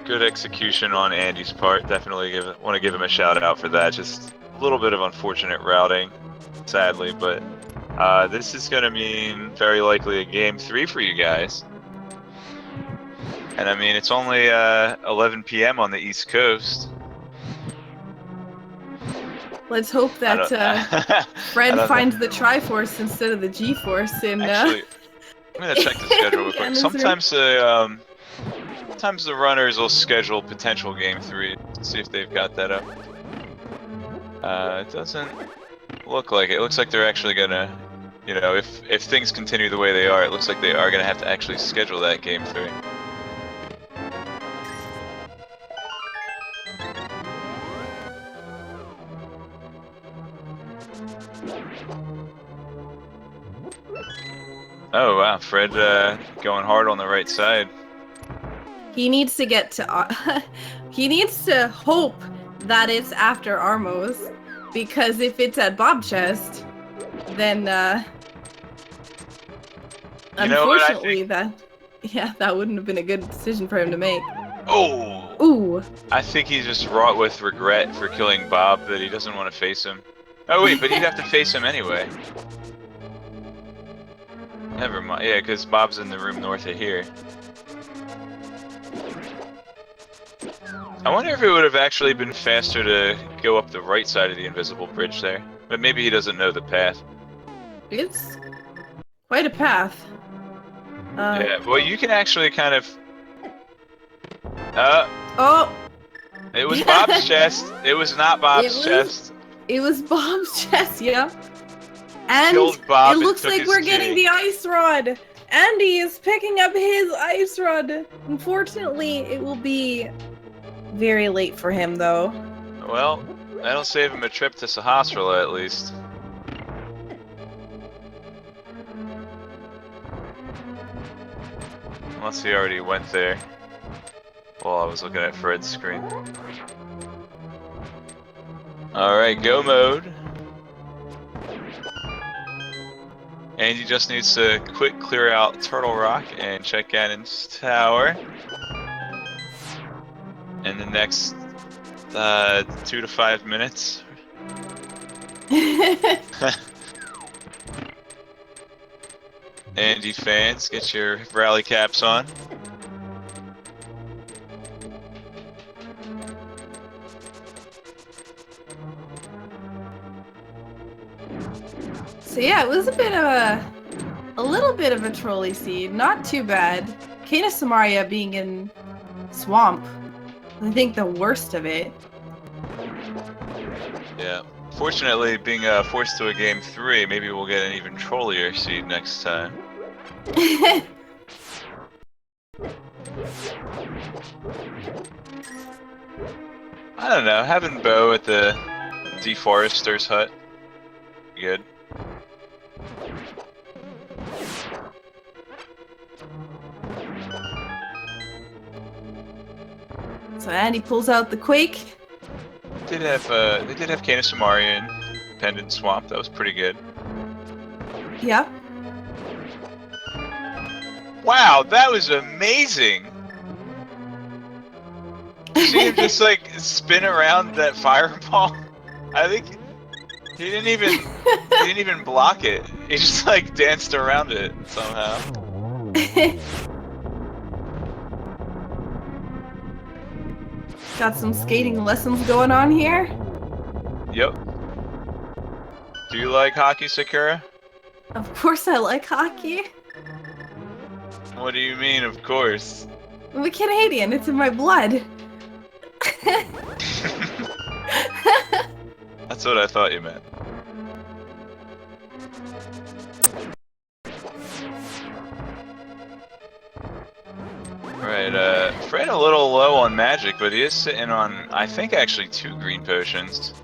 Good execution on Andy's part. Definitely want to give him a shout out for that. Just a little bit of unfortunate routing, sadly, but this is going to mean very likely a game 3 for you guys. And I mean, it's only 11 p.m. on the East Coast. Let's hope I that don't, I Fred don't know. finds the Triforce instead of the G-Force in Actually, I'm gonna check the schedule real quick. Cannon's room. Sometimes the runners will schedule potential game 3. See if they've got that up. It doesn't look like it. It looks like they're actually gonna, you know, if things continue the way they are, it looks like they are gonna have to actually schedule that game 3. Oh wow, Fred going hard on the right side. He needs to get to. He needs to hope that it's after Armos, because if it's at Bob Chest, then You know what I unfortunately think? that wouldn't have been a good decision for him to make. Oh! Ooh. I think he's just wrought with regret for killing Bob that he doesn't want to face him. Oh wait, but he'd have to face him anyway. Never mind. Yeah, because Bob's in the room north of here. I wonder if it would have actually been faster to go up the right side of the invisible bridge there. But maybe he doesn't know the path. It's quite a path. Yeah, well you can actually kind of... Oh! It was Bob's chest. It was not Bob's chest. It was Bob's chest, yeah. And Killed Bob it and looks took like his we're getting kitty. the ice rod. Andy is picking up his ice rod. Unfortunately, it will be very late for him, though. Well, that'll save him a trip to Sahasrara at least. Unless he already went there while I was looking at Fred's screen. Alright, go mode. And he just needs to quick clear out Turtle Rock and check Ganon's tower. In the next 2 to 5 minutes. Andy fans, get your rally caps on. So yeah, it was a little bit of a trolley seed. Not too bad. Kana Samaria being in swamp, I think the worst of it. Yeah. Fortunately, being forced to a game 3, maybe we'll get an even trollier seed next time. I don't know, having Bo at the deforester's hut, good. So Andy pulls out the Quake. They did have Kana Sumarian Pendant Swamp, that was pretty good. Yeah. Wow, that was amazing! See him just like spin around that fireball? I think he didn't even block it. He just like danced around it somehow. Got some skating lessons going on here. Yep. Do you like hockey, Sakura? Of course I like hockey. What do you mean, of course? I'm a Canadian, it's in my blood. That's what I thought you meant. Right, Fred a little low on magic, but he is sitting on, I think, actually 2 green potions.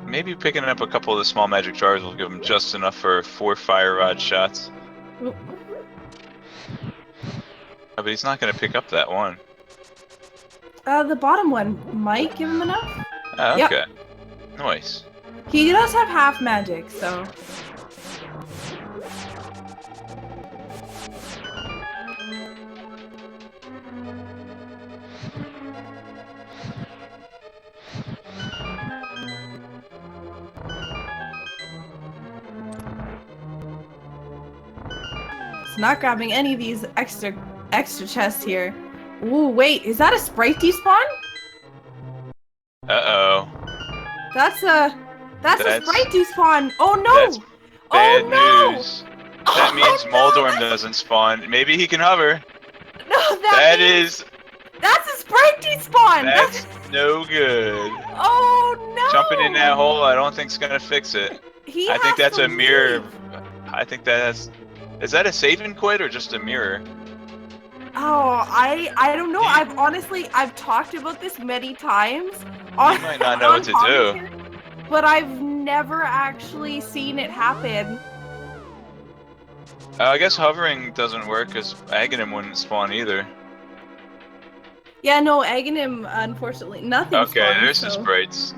Maybe picking up a couple of the small magic jars will give him just enough for 4 fire rod shots. Oh, but he's not going to pick up that one. The bottom one might give him enough. Oh, okay. Yep. Nice. He does have half magic, so... not grabbing any of these extra chests here. Ooh, wait, is that a sprite despawn? Uh-oh. That's a sprite despawn. Oh no! That's bad oh no! news. That means Moldorm doesn't spawn. Maybe he can hover. No, That's a sprite despawn. That's no good. Oh no! Jumping in that hole, I don't think's gonna fix it. I think that's a mirror. I think is that a save and quit or just a mirror? Oh, I don't know. I've talked about this many times. You might not know what to do. But I've never actually seen it happen. I guess hovering doesn't work because Aghanim wouldn't spawn either. Yeah, no, Aghanim, unfortunately, nothing Okay, spawns, there's the sprites.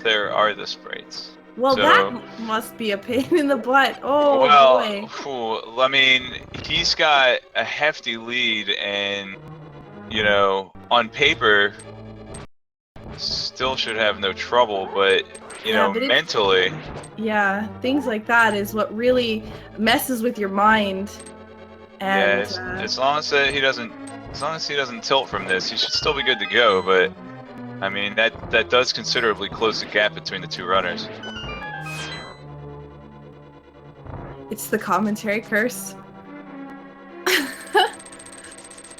There are the sprites. Well, so, that must be a pain in the butt. Oh, well, boy. I mean, he's got a hefty lead and, you know, on paper, still should have no trouble, but, you know, mentally... Yeah, things like that is what really messes with your mind. And, yeah, as long as he doesn't tilt from this, he should still be good to go, but... I mean, that does considerably close the gap between the two runners. It's the commentary curse.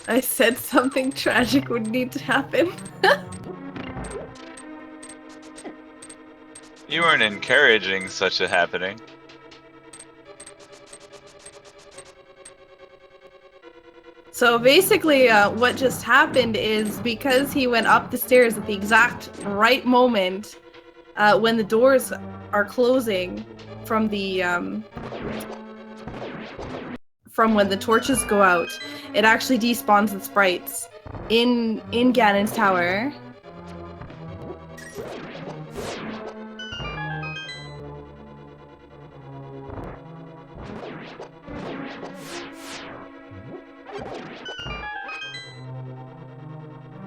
I said something tragic would need to happen. You weren't encouraging such a happening. So basically, what just happened is because he went up the stairs at the exact right moment, when the doors are closing from the from when the torches go out, it actually despawns the sprites in Ganon's tower.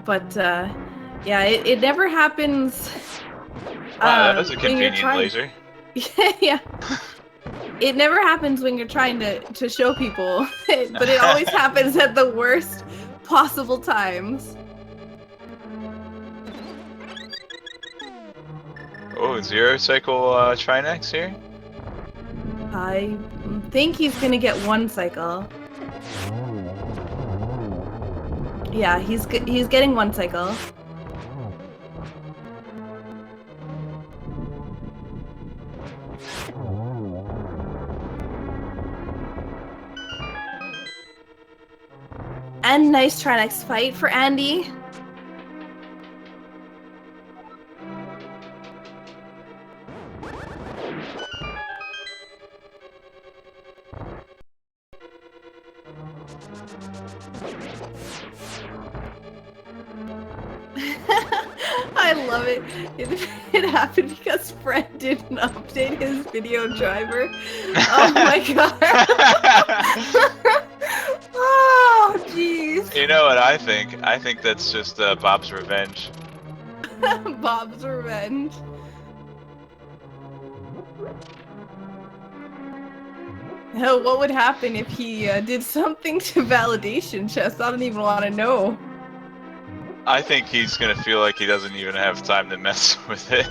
But, yeah, it never happens. Wow, that was a convenient laser. Yeah. It never happens when you're trying to show people, but it always happens at the worst possible times. Oh, zero cycle Trinex here? I think he's gonna get one cycle. Yeah, he's getting one cycle. And nice Trinex fight for Andy. I love it. It happened because Fred didn't update his video driver. Oh my god. Oh, jeez. You know what I think? I think that's just Bob's revenge. Bob's revenge. Hell, what would happen if he did something to validation chest? I don't even want to know. I think he's gonna feel like he doesn't even have time to mess with it.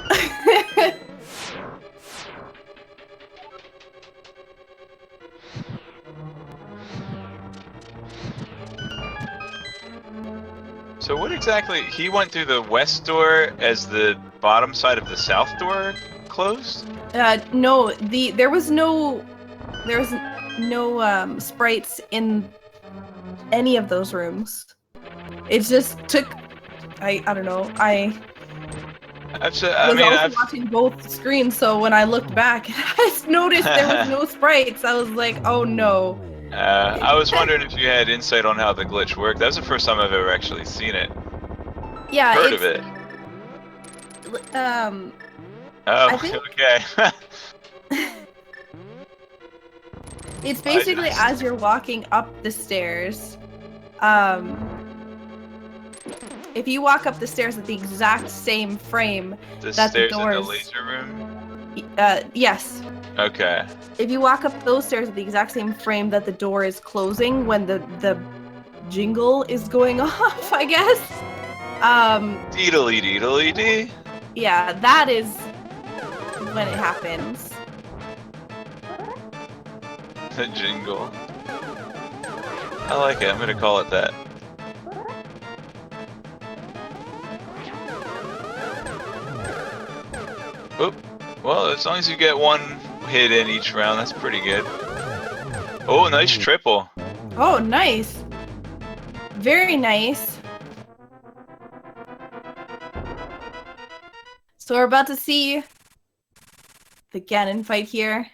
So what exactly? He went through the west door as the bottom side of the south door closed? No, there was no sprites in any of those rooms. It just took, I don't know, I was watching both screens, so when I looked back and I noticed there was no sprites, I was like, oh no. I was wondering if you had insight on how the glitch worked. That was the first time I've ever actually seen it. Yeah, Heard of it. Oh, okay. It's basically as you're walking up the stairs. If you walk up the stairs at the exact same frame the that stairs the doors, in the laser room? Yes. Okay. If you walk up those stairs at the exact same frame that the door is closing when the jingle is going off, I guess. Deedly deedly dee. Yeah, that is when it happens. The jingle. I like it. I'm gonna call it that. Oop. Well, as long as you get one hit in each round, that's pretty good. Oh, nice triple. Oh, nice. Very nice. So we're about to see the Ganon fight here.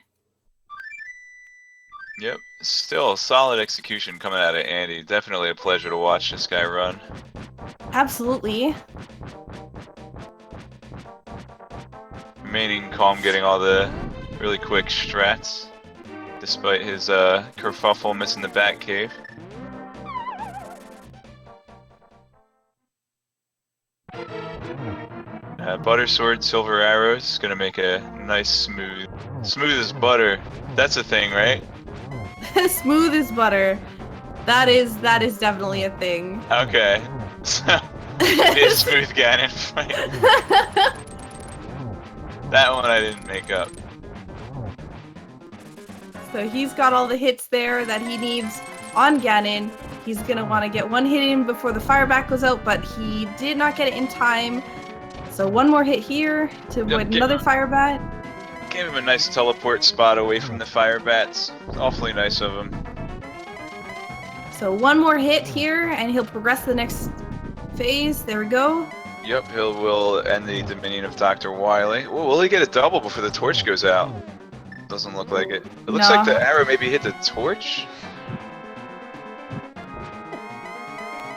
Yep. Still solid execution coming out of Andy. Definitely a pleasure to watch this guy run. Absolutely. Remaining calm, getting all the really quick strats, despite his kerfuffle missing the back cave. Butter sword, silver arrows, gonna make a nice smooth as butter. That's a thing, right? Smooth as butter. That is definitely a thing. Okay. So, it is smooth Ganon fight. That one I didn't make up. So he's got all the hits there that he needs on Ganon. He's gonna want to get one hit in before the fire bat goes out, but he did not get it in time. So one more hit here to avoid another fire bat. Gave him a nice teleport spot away from the fire bats. Awfully nice of him. So one more hit here, and he'll progress to the next phase. There we go. Yep, will end the Dominion of Dr. Wily. Ooh, will he get a double before the torch goes out? Doesn't look like it. It looks like the arrow maybe hit the torch.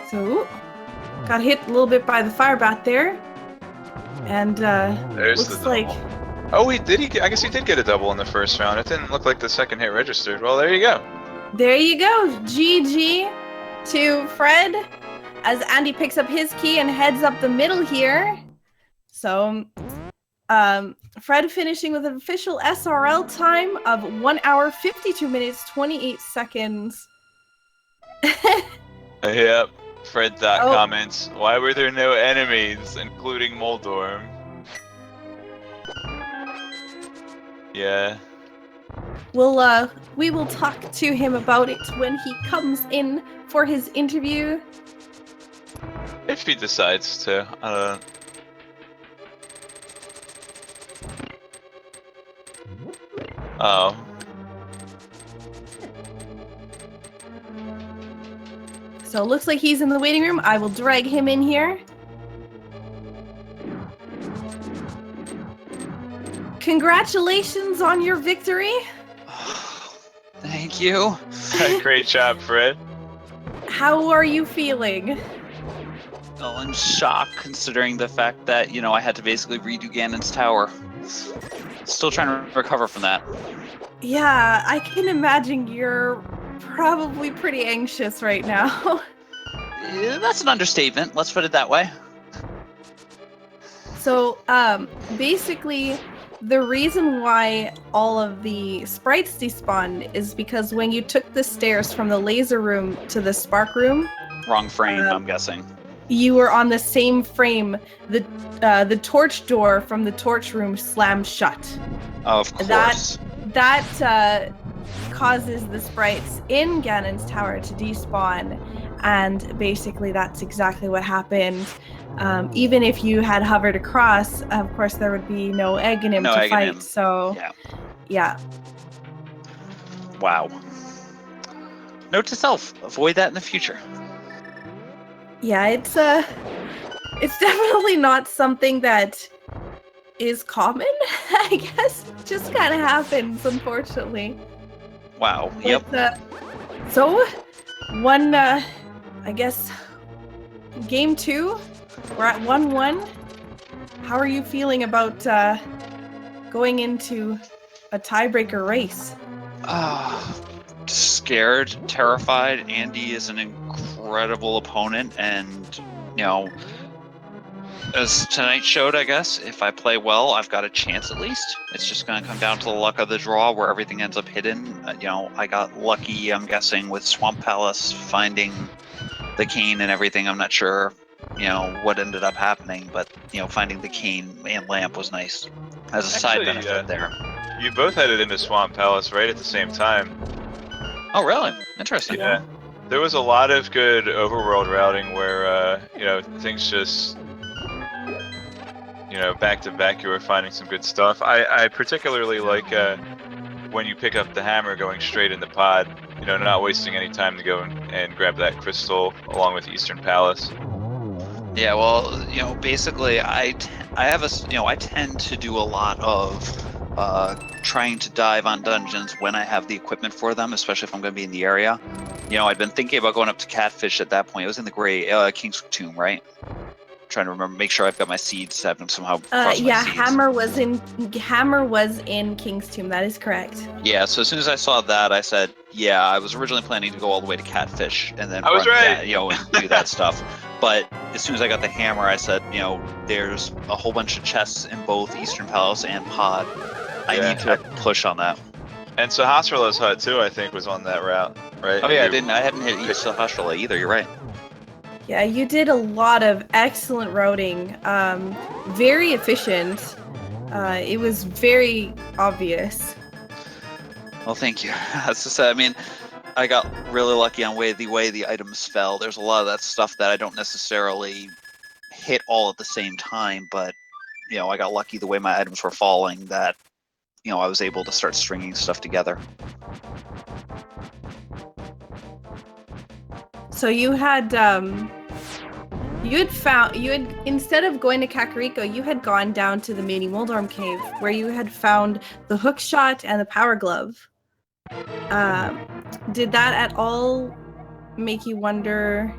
So, got hit a little bit by the fire bat there. And there's looks the like... Oh, I guess he did get a double in the first round. It didn't look like the second hit registered. Well, there you go. There you go. GG to Fred as Andy picks up his key and heads up the middle here. So, Fred finishing with an official SRL time of 1 hour, 52 minutes, 28 seconds. Yep. Fred comments, why were there no enemies, including Moldorm? Yeah. We will talk to him about it when he comes in for his interview. If he decides to. Oh. So it looks like he's in the waiting room. I will drag him in here. Congratulations on your victory. Thank you. Great job, Fred. How are you feeling? Well, in shock, considering the fact that, I had to basically redo Ganon's tower. Still trying to recover from that. Yeah, I can imagine you're probably pretty anxious right now. Yeah, that's an understatement. Let's put it that way. So, basically, the reason why all of the sprites despawned is because when you took the stairs from the laser room to the spark room... Wrong frame, I'm guessing. You were on the same frame. The torch door from the torch room slammed shut. Of course. That causes the sprites in Ganon's tower to despawn, and basically that's exactly what happened. Even if you had hovered across, of course there would be no egg in him to fight. So, yeah. Wow. Note to self: avoid that in the future. Yeah, it's definitely not something that is common. I guess it just kind of happens, unfortunately. Wow. But, yep. So, I guess, game 2, we're at 1-1. How are you feeling about going into a tiebreaker race? Scared, terrified. Andy is an incredible opponent, and As tonight showed, I guess, if I play well, I've got a chance at least. It's just going to come down to the luck of the draw where everything ends up hidden. I got lucky, I'm guessing, with Swamp Palace finding the cane and everything. I'm not sure, what ended up happening, but, finding the cane and lamp was nice as a side Actually, benefit there. you both headed into Swamp Palace right at the same time. Oh, really? Interesting. Yeah. There was a lot of good overworld routing where, things just, back to back, you were finding some good stuff. I particularly like when you pick up the hammer going straight in the pod, not wasting any time to go and grab that crystal along with Eastern Palace. Yeah, well, basically, I tend to do a lot of trying to dive on dungeons when I have the equipment for them, especially if I'm going to be in the area. I'd been thinking about going up to Catfish at that point. It was in the Gray King's Tomb, right? Trying to remember, make sure I've got my seeds. Have them somehow cross my seeds. Hammer was in King's Tomb. That is correct. Yeah, so as soon as I saw that, I said, yeah, I was originally planning to go all the way to Catfish and then I was right. and do that stuff. But as soon as I got the hammer, I said, there's a whole bunch of chests in both Eastern Palace and Pod. I need to push on that. And Sahasrarla's hut too, I think, was on that route, right? Oh yeah, I hadn't hit East Sahasrarla either. You're right. Yeah, you did a lot of excellent routing. Very efficient. It was very obvious. Well, thank you. That's just, I got really lucky on the way the items fell. There's a lot of that stuff that I don't necessarily hit all at the same time, but I got lucky the way my items were falling that I was able to start stringing stuff together. So you had instead of going to Kakariko, you had gone down to the mini Moldorm cave where you had found the hook shot and the power glove. Did that at all make you wonder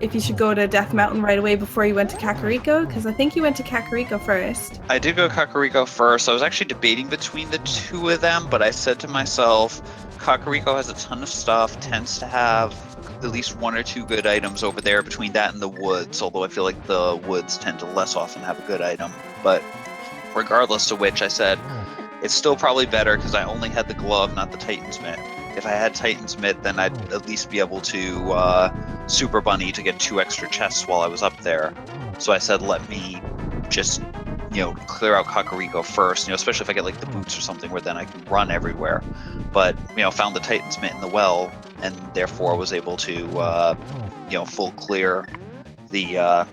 if you should go to Death Mountain right away before you went to Kakariko? Because I think you went to Kakariko first. I did go to Kakariko first. I was actually debating between the two of them, but I said to myself, Kakariko has a ton of stuff, tends to have at least one or two good items over there between that and the woods, although I feel like the woods tend to less often have a good item. But regardless of which, I said, it's still probably better because I only had the glove, not the Titan's Mitt. If I had Titan's Mitt, then I'd at least be able to Super Bunny to get 2 extra chests while I was up there. So I said, let me just, clear out Kakariko first, especially if I get like the boots or something where then I can run everywhere. But, found the Titan's Mitt in the well and therefore was able to, full clear the,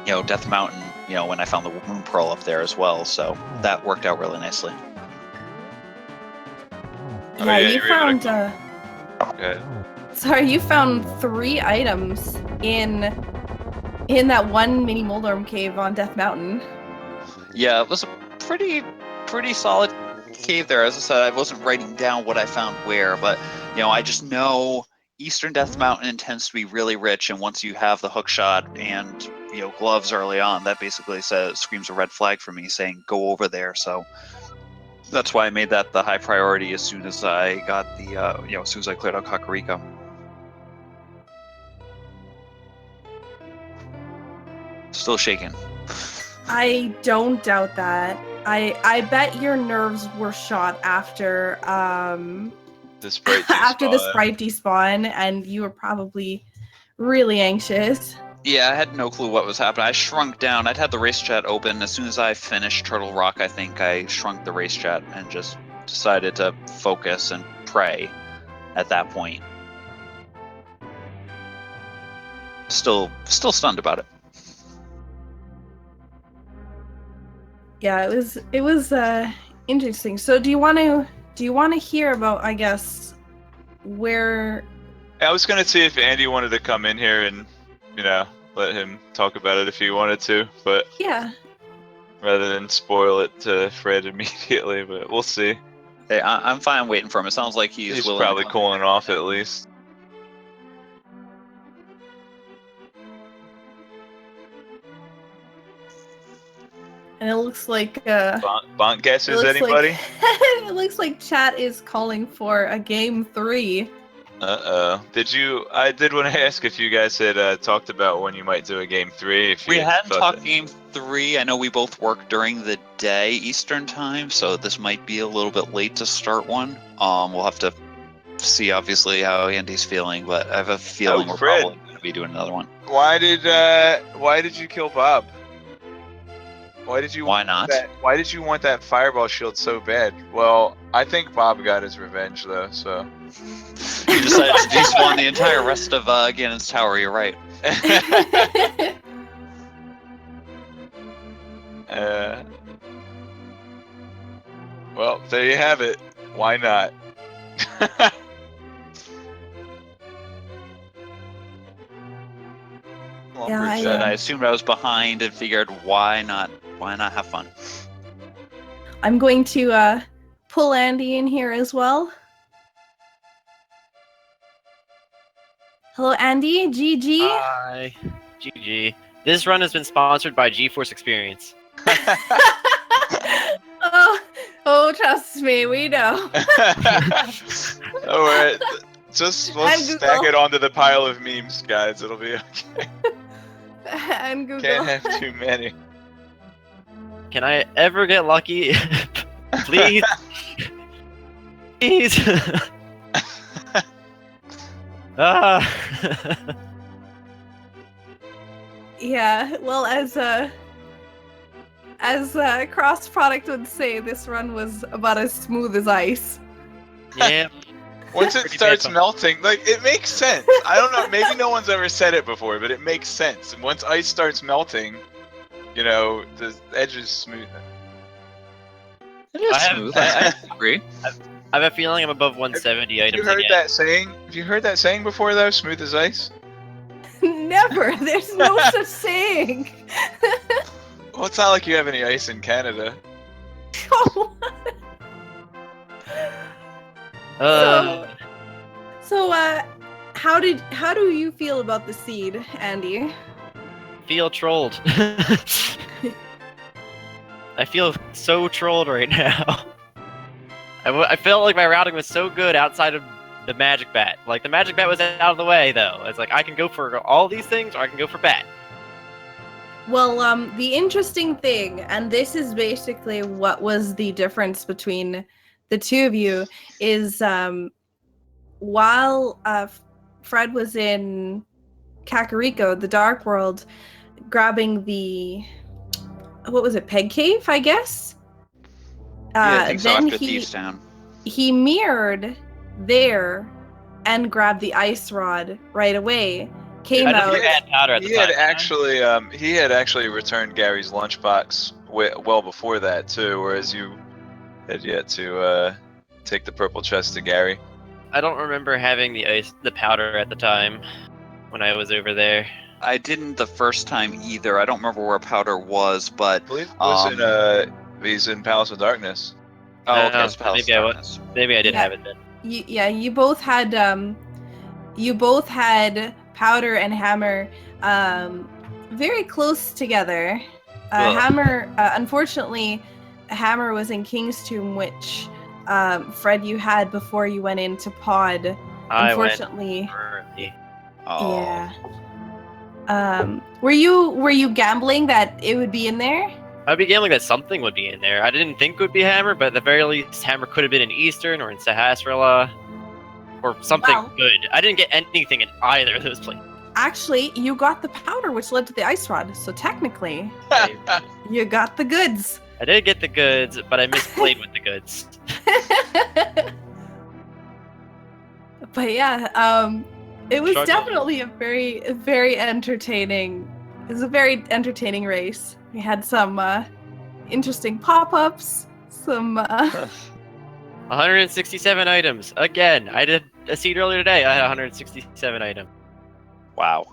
Death Mountain, when I found the Moon Pearl up there as well. So that worked out really nicely. Yeah, you found. Okay. Sorry, you found 3 items in that one mini Moldorm cave on Death Mountain. Yeah, it was a pretty solid cave there. As I said, I wasn't writing down what I found where, but I just know Eastern Death Mountain tends to be really rich, and once you have the hook shot and gloves early on, that basically screams a red flag for me, saying go over there. So that's why I made that the high priority as soon as I got the as soon as I cleared out Kakariko. Still shaking. I don't doubt that. I bet your nerves were shot after the sprite after the sprite despawn, and you were probably really anxious. Yeah, I had no clue what was happening. I shrunk down. I'd had the race chat open. As soon as I finished Turtle Rock, I think I shrunk the race chat and just decided to focus and pray at that point. Still stunned about it. Yeah, it was interesting. So do you want to hear about, I guess, where? I was gonna see if Andy wanted to come in here and let him talk about it if he wanted to, but yeah, rather than spoil it to Fred immediately, but we'll see. Hey, I'm fine waiting for him. It sounds like he's willing probably cooling off at least. And it looks like Bonk guesses, anybody? It looks like chat is calling for a game 3. Did you? I did want to ask if you guys had talked about when you might do a game 3. If We you hadn't thought talked that- game 3. I know we both work during the day Eastern time, so this might be a little bit late to start one. We'll have to see, obviously, how Andy's feeling, but I have a feeling we're Fred. probably going to be doing another one. Why did you kill Bob? Why did you? Why not? Why did you want that fireball shield so bad? Well, I think Bob got his revenge though. So. You decided to despawn the entire rest of Ganon's tower, you're right. Well, there you have it. Why not? Yeah, And I assumed I was behind and figured, why not have fun? I'm going to pull Andy in here as well. Hello, Andy. GG. Hi. GG. This run has been sponsored by GeForce Experience. oh, trust me, we know. Alright, just let's And stack Google. it onto the pile of memes, guys. It'll be okay. And Google. Can't have too many. Can I ever get lucky? Please? Please? Yeah, well, as Cross Product would say, this run was about as smooth as ice. Yeah. Once it Pretty starts bad. melting, like, it makes sense. I don't know, maybe no one's ever said it before, but it makes sense. And once ice starts melting, you know, the edge is smooth. It is I have- smooth. I agree. I have a feeling I'm above 170 Have you items heard again. that saying? Have you heard that saying before, though? Smooth as ice? Never. There's no such saying. Well, it's not like you have any ice in Canada. So, how do you feel about the seed, Andy? Feel trolled. I feel so trolled right now. I felt like my routing was so good outside of the magic bat. Like, the magic bat was out of the way, though. It's like, I can go for all these things, or I can go for bat. Well, the interesting thing, and this is basically what was the difference between the two of you, is while Fred was in Kakariko, the Dark World, grabbing the, what was it, Peg Cave, I guess? Yeah, I think so, then after Thieves Town. he mirrored there and grabbed the ice rod right away. Came I out. didn't add powder at the He time. had actually returned Gary's lunchbox well before that too, whereas you had yet to take the purple chest to Gary. I don't remember having the powder at the time when I was over there. I didn't the first time either. I don't remember where powder was, but I believe it was he's in Palace of Darkness. oh, okay, it's Palace maybe of I Darkness. Maybe I did Yeah. have it then. You both had powder and hammer very close together. Ugh. Hammer, unfortunately, hammer was in King's Tomb, which Fred you had before you went into pod. I went Unfortunately, early. Oh. yeah. Were you gambling that it would be in there? I'd be gambling that something would be in there. I didn't think it would be Hammer, but at the very least, Hammer could have been in Eastern or in Sahasrahla or something Well- good. I didn't get anything in either of those places. Actually, you got the powder, which led to the ice rod. So technically, you got the goods. I did get the goods, but I misplayed with the goods. But yeah, it was Struggle. definitely a very entertaining. It was a very entertaining race. We had some interesting pop-ups. Some 167 items. Again, I did a seed earlier today. I had 167 items. Wow.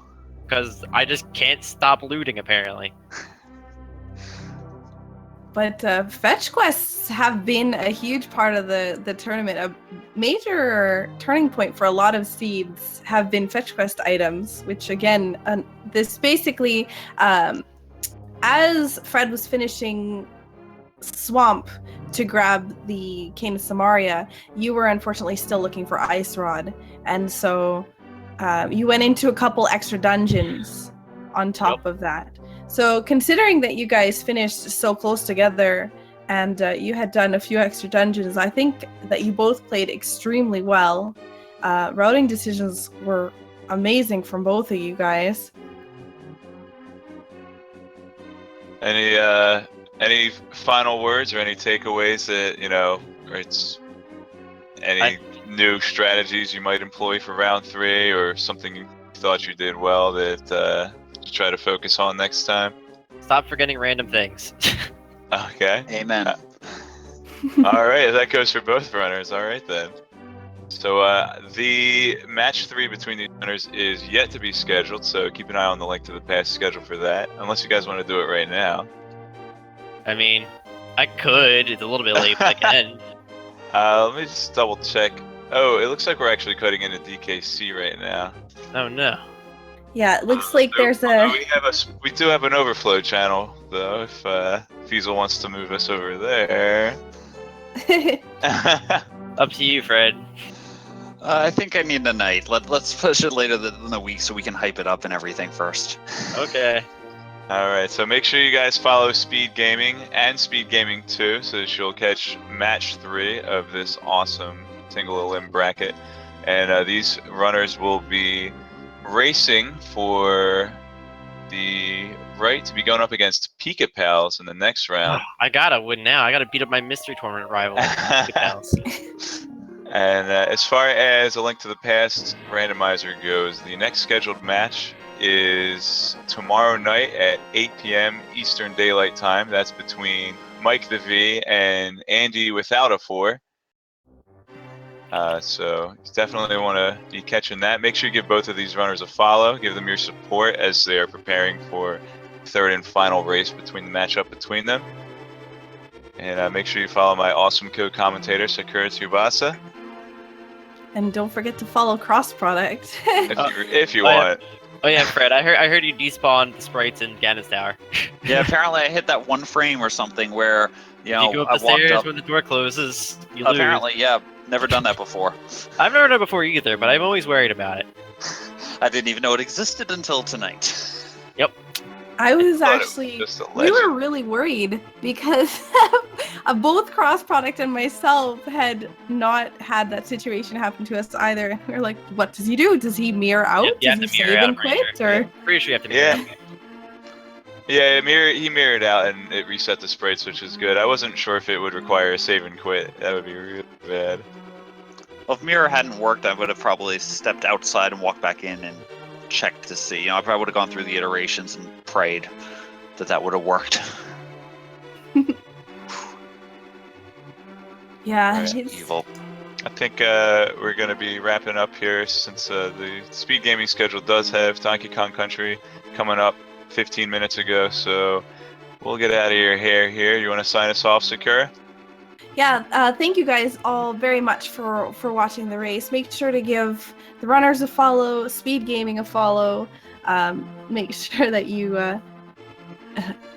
Because I just can't stop looting, apparently. but fetch quests have been a huge part of the tournament. A major turning point for a lot of seeds have been fetch quest items, which again, this basically, as Fred was finishing Swamp, to grab the Cane of Samaria, you were unfortunately still looking for Ice Rod, and so you went into a couple extra dungeons on top of that. So considering that you guys finished so close together and you had done a few extra dungeons, I think that you both played extremely well. Routing decisions were amazing from both of you guys. Any final words or any takeaways that, or it's any new strategies you might employ for round 3 or something you thought you did well that to try to focus on next time? Stop forgetting random things. Okay. Amen. All right, that goes for both runners. All right then. So the match 3 between these runners is yet to be scheduled, so keep an eye on the link to the past schedule for that, unless you guys want to do it right now. I mean, I could. It's a little bit late, but I can. Let me just double check. Oh, it looks like we're actually cutting into DKC right now. Oh no. Yeah, it looks like there's a... We do have an overflow channel, though, if Fiesel wants to move us over there. Up to you, Fred. I think I need a night. Let's push it later in the week so we can hype it up and everything first. Okay. Alright, so make sure you guys follow Speed Gaming and Speed Gaming 2 so that you'll catch match 3 of this awesome Tingle a Limb bracket. And these runners will be racing for the right to be going up against Pika Pals in the next round. I gotta win now. I gotta beat up my mystery tournament rival. And as far as A Link to the Past randomizer goes, the next scheduled match is tomorrow night at 8 p.m. Eastern Daylight Time. That's between Mike the V and Andy without a 4. So you definitely want to be catching that. Make sure you give both of these runners a follow. Give them your support as they are preparing for third and final race between the matchup between them. And make sure you follow my awesome co-commentator, Sakura Tsubasa. And don't forget to follow Cross Product. if you want. Yeah. Oh yeah, Fred. I heard you despawned the sprites in Ganon's Tower. Yeah, apparently I hit that one frame or something where you go up I the walked stairs up. when the door closes. You lose. Apparently, yeah, never done that before. I've never done it before either, but I'm always worried about it. I didn't even know it existed until tonight. Yep. I was thought it actually, was just a we were legend. really worried because both Cross Product and myself had not had that situation happen to us either. We were like, what does he do? Does he mirror out? Yep, you have does to he mirror save out, and I'm pretty quit? sure. Or... Yeah. Pretty sure you have to mirror Yeah. out. Yeah, he mirrored out and it reset the sprites, which is good. I wasn't sure if it would require a save and quit. That would be really bad. Well, if mirror hadn't worked, I would have probably stepped outside and walked back in and checked to see. I probably would have gone through the iterations and prayed that would have worked. Yeah, Right. it's- Evil. I think we're going to be wrapping up here since the Speed Gaming schedule does have Donkey Kong Country coming up 15 minutes ago, so we'll get out of your hair here. You want to sign us off, Sakura? Yeah, thank you guys all very much for watching the race. Make sure to give the runners a follow, Speed Gaming a follow. Make sure that you,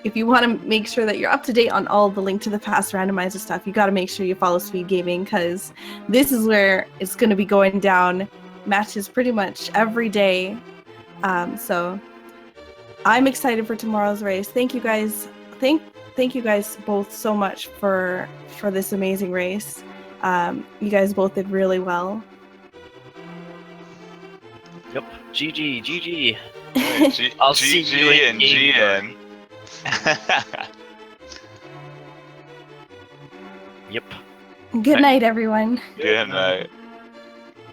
if you want to make sure that you're up to date on all the Link to the Past randomizer stuff, you got to make sure you follow Speed Gaming because this is where it's going to be going down matches pretty much every day. So I'm excited for tomorrow's race. Thank you guys. Thank you guys both so much for this amazing race. You guys both did really well. Yep. GG. I'll see GG you in and game GN. Yep. Good night, everyone. Good night.